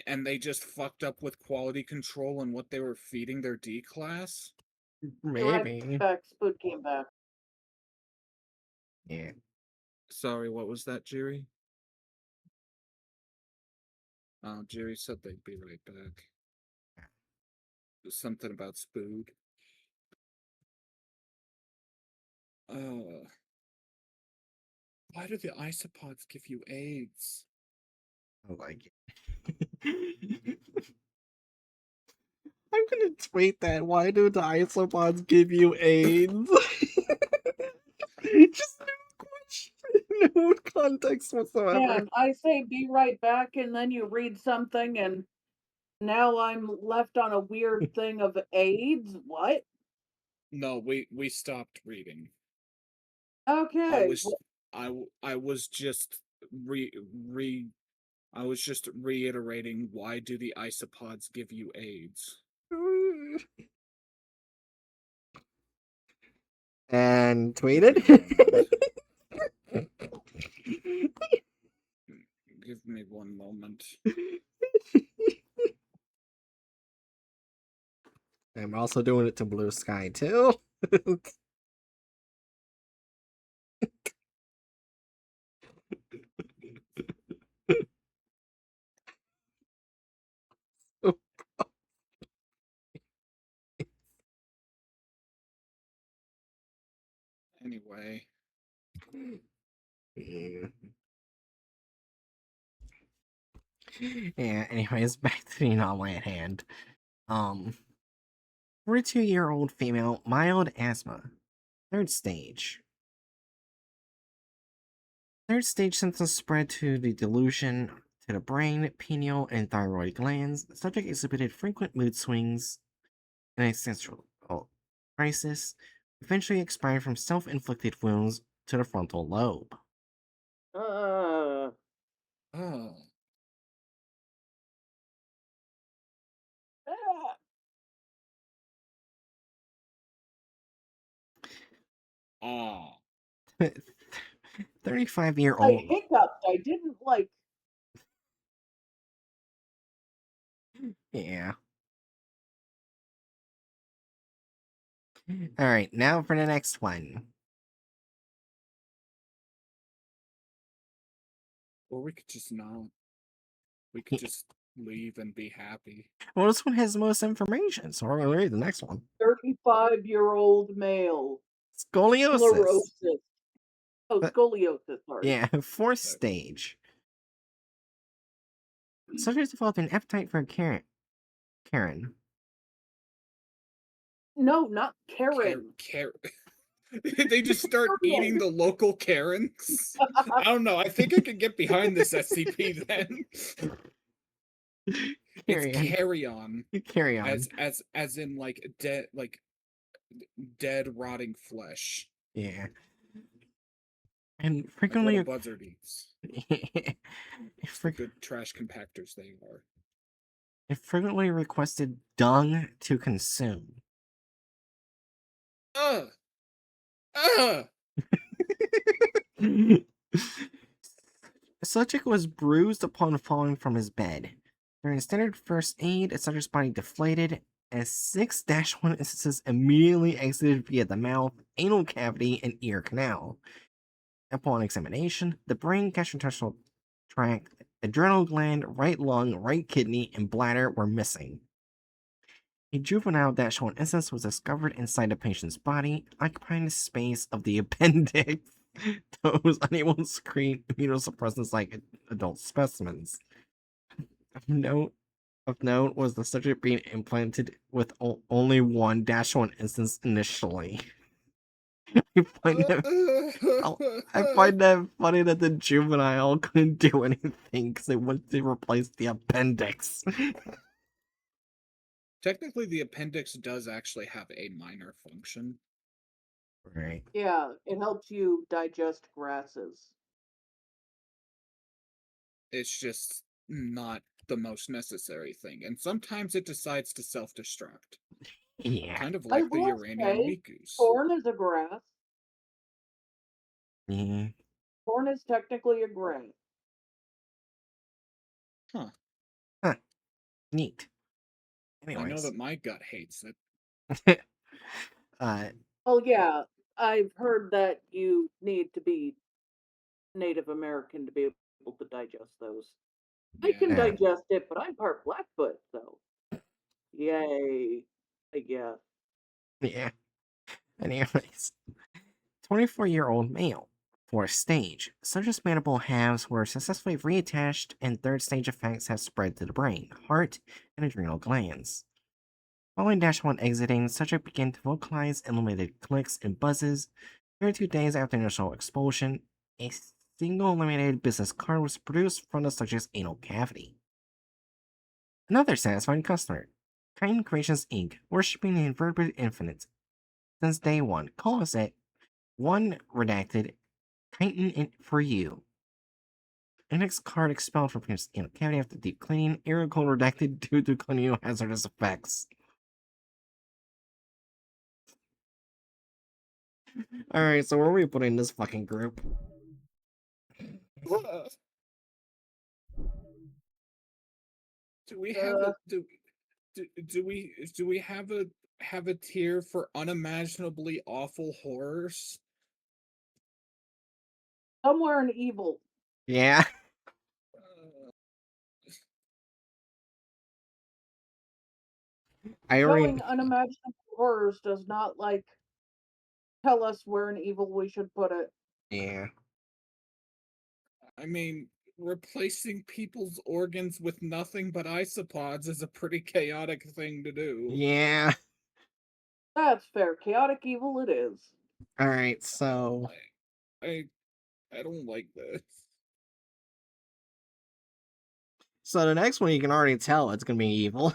And they just fucked up with quality control and what they were feeding their D class? Maybe. Back, Spood came back. Yeah. Sorry, what was that, Jerry? Oh, Jerry said they'd be right back. Something about Spood. Why do the isopods give you AIDS? I like it. I'm gonna tweet that. Why do the isopods give you AIDS? Just no question, no context whatsoever. Man, I say be right back, and then you read something, and now I'm left on a weird thing of AIDS. What? No, we stopped reading. Okay. I was just I was just reiterating, why do the isopods give you AIDS? And tweeted. Give me one moment. I'm also doing it to Blue Sky too. Anyway. Yeah, anyways, back to the novel at hand. 42-year-old female, mild asthma. Third stage. Third stage symptoms spread to the delusion to the brain, pineal, and thyroid glands. The subject exhibited frequent mood swings and existential crisis, eventually expiring from self-inflicted wounds to the frontal lobe. Oh. 35-year-old. I hiccuped. I didn't like. Yeah. Alright, now for the next one. Or we could just not. We could just leave and be happy. Well, this one has the most information, so we're gonna read the next one. 35-year-old male. Scoliosis. Sclerosis. Oh, But- scoliosis, sorry. Yeah, fourth stage. Subjects developed an appetite for Karen. No, not Karen. They just start eating the local Karens. I don't know. I think I could get behind this SCP then. It's carry on. Carry on. As in like dead rotting flesh. Yeah. And Like frequently what a buzzard eats. Good trash compactors they are. It frequently requested dung to consume. The subject was bruised upon falling from his bed. During standard first aid, the subject's body deflated, as 6-1 instances immediately exited via the mouth, anal cavity, and ear canal. Upon examination, the brain, gastrointestinal tract, adrenal gland, right lung, right kidney, and bladder were missing. A juvenile -1 instance was discovered inside the patient's body, occupying the space of the appendix. Those unable to secrete immunosuppressants like adult specimens. Of note was the subject being implanted with only one -1 instance initially. I find that funny that the juvenile couldn't do anything because they wanted to replace the appendix. Technically, the appendix does actually have a minor function. Right. Yeah, it helps you digest grasses. It's just not the most necessary thing, and sometimes it decides to self-destruct. Yeah. Kind of I like the will Uranian say, meat goose. corn is a grass. Yeah. Corn is technically a grass. Huh. Neat. I know Anyways. that my gut hates it. Well, yeah, I've heard that you need to be Native American to be able to digest those. I can Yeah. digest it, but I'm part Blackfoot, so yay, I guess. Yeah. Anyways. 24-year-old male. Fourth stage. Subject's mandible halves were successfully reattached, and third stage effects have spread to the brain, heart, and adrenal glands. Following -1 exiting, subject began to vocalize eliminated clicks and buzzes. 32 days after initial expulsion, a single eliminated business card was produced from the subject's anal cavity. Another satisfying customer, Chitin Creations Inc., worshipping the invertebrate infinite. Since day one, call us at 1 redacted Chitin for you. Index card expelled from previous anal cavity after deep cleaning, error code redacted due to cleaning hazardous effects. Alright, so where are we putting this fucking group? Do we have a do we have a tier for unimaginably awful horrors? Somewhere in evil. Yeah. Showing unimaginable horrors does not tell us where in evil we should put it. Yeah. I mean, replacing people's organs with nothing but isopods is a pretty chaotic thing to do. Yeah. That's fair. Chaotic evil it is. Alright, so I don't like this. So the next one you can already tell it's gonna be evil.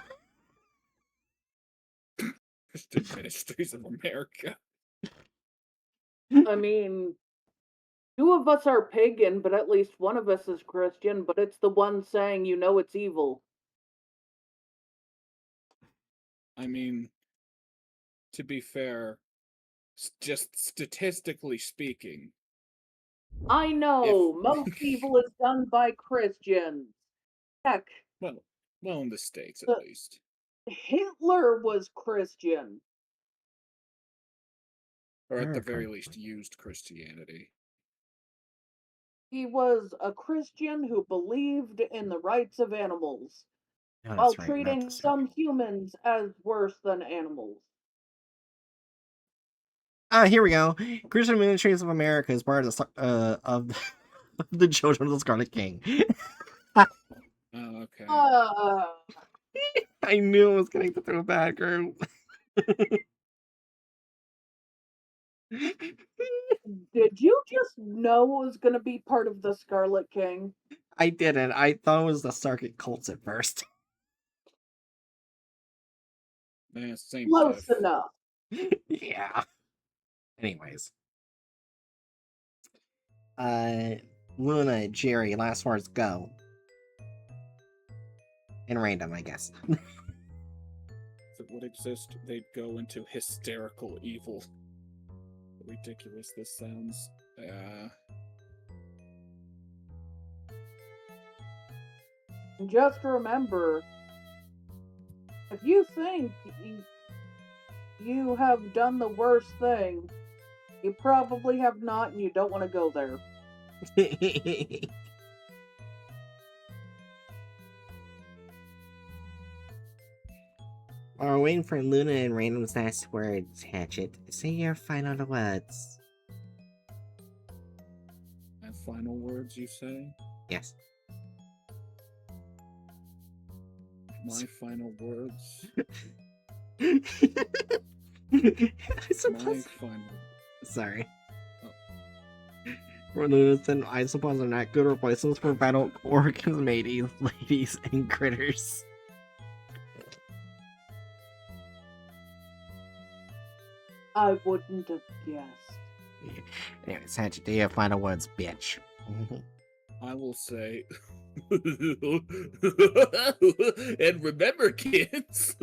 Christian Ministries of America. I mean, two of us are pagan, but at least one of us is Christian, but it's the one saying you know it's evil. I mean, to be fair, just statistically speaking. I know, most evil is done by Christians. Heck. Well, in the States at least. Hitler was Christian. Or at the Okay. very least, used Christianity. He was a Christian who believed in the rights of animals, Oh, while that's right. Not the treating story. some humans as worse than animals. Here we go. Christian Ministries of America is part of of the Children of the Scarlet King. Oh, okay. I knew it was getting to throw a bad girl. Did you just know it was going to be part of the Scarlet King? I didn't. I thought it was the Sarkic cults at first. Same Close diff. enough. Yeah. Anyways. Luna, Jerry, last words go. And random, I guess. If it would exist, they'd go into hysterical evil. Ridiculous this sounds. Just remember, if you think you have done the worst thing, you probably have not, and you don't want to go there. While we're waiting for Luna and Random's last words, Hatchet, say your final words. My final words, you say? Yes. My final words? I My suppose. final... Sorry. Oh. Lunas and I suppose are not good replacements for battle organs, mateys, ladies, and critters. I wouldn't have guessed. Anyways, Hatchet, do your final words, bitch. I will say... And remember, kids,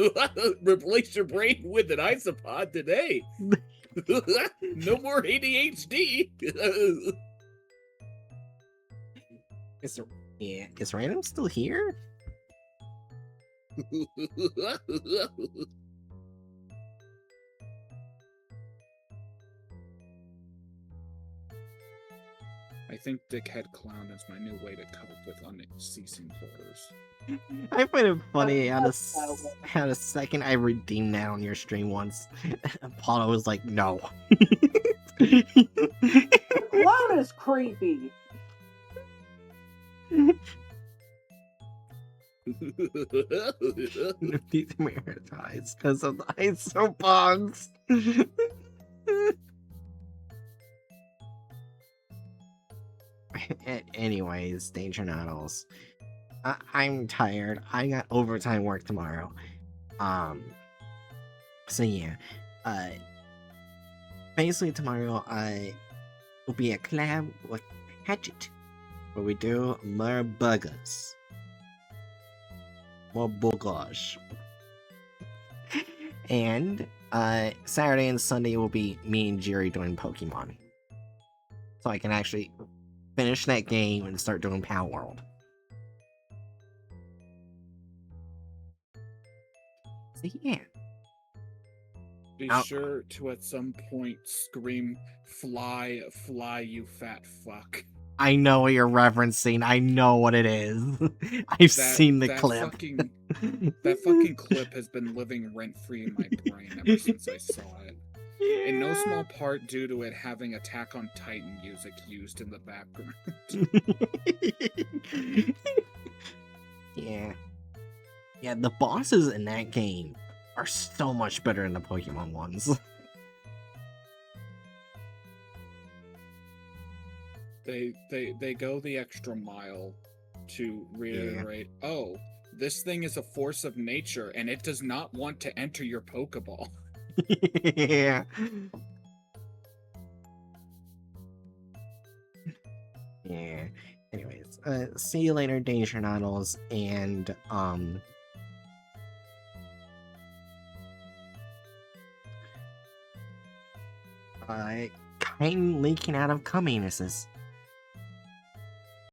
replace your brain with an isopod today. No more ADHD. Is Random still here? I think Dickhead Clown is my new way to cope with unceasing horrors. I find it funny how That's the second I redeemed that on your stream once, Apollo was like, no. The clown is creepy. Demeritized because of the isopods. Anyways, Danger Noddles. I'm tired. I got overtime work tomorrow. So yeah. Basically tomorrow will be a collab with Hatchet, where we do more burgers. More burgers. And Saturday and Sunday will be me and Jerry doing Pokemon. So I can actually finish that game and start doing Power World. So yeah. Be sure to at some point scream, "Fly, fly, you fat fuck." I know what you're referencing. I know what it is. I've seen the clip. That fucking clip has been living rent-free in my brain ever since I saw it. Yeah. In no small part due to it having Attack on Titan music used in the background. Yeah. Yeah, the bosses in that game are so much better than the Pokemon ones. They go the extra mile to reiterate, oh, this thing is a force of nature and it does not want to enter your Pokeball. Yeah. Yeah. Anyways, see you later, Danger Noddles, and kind leaking out of cumminuses.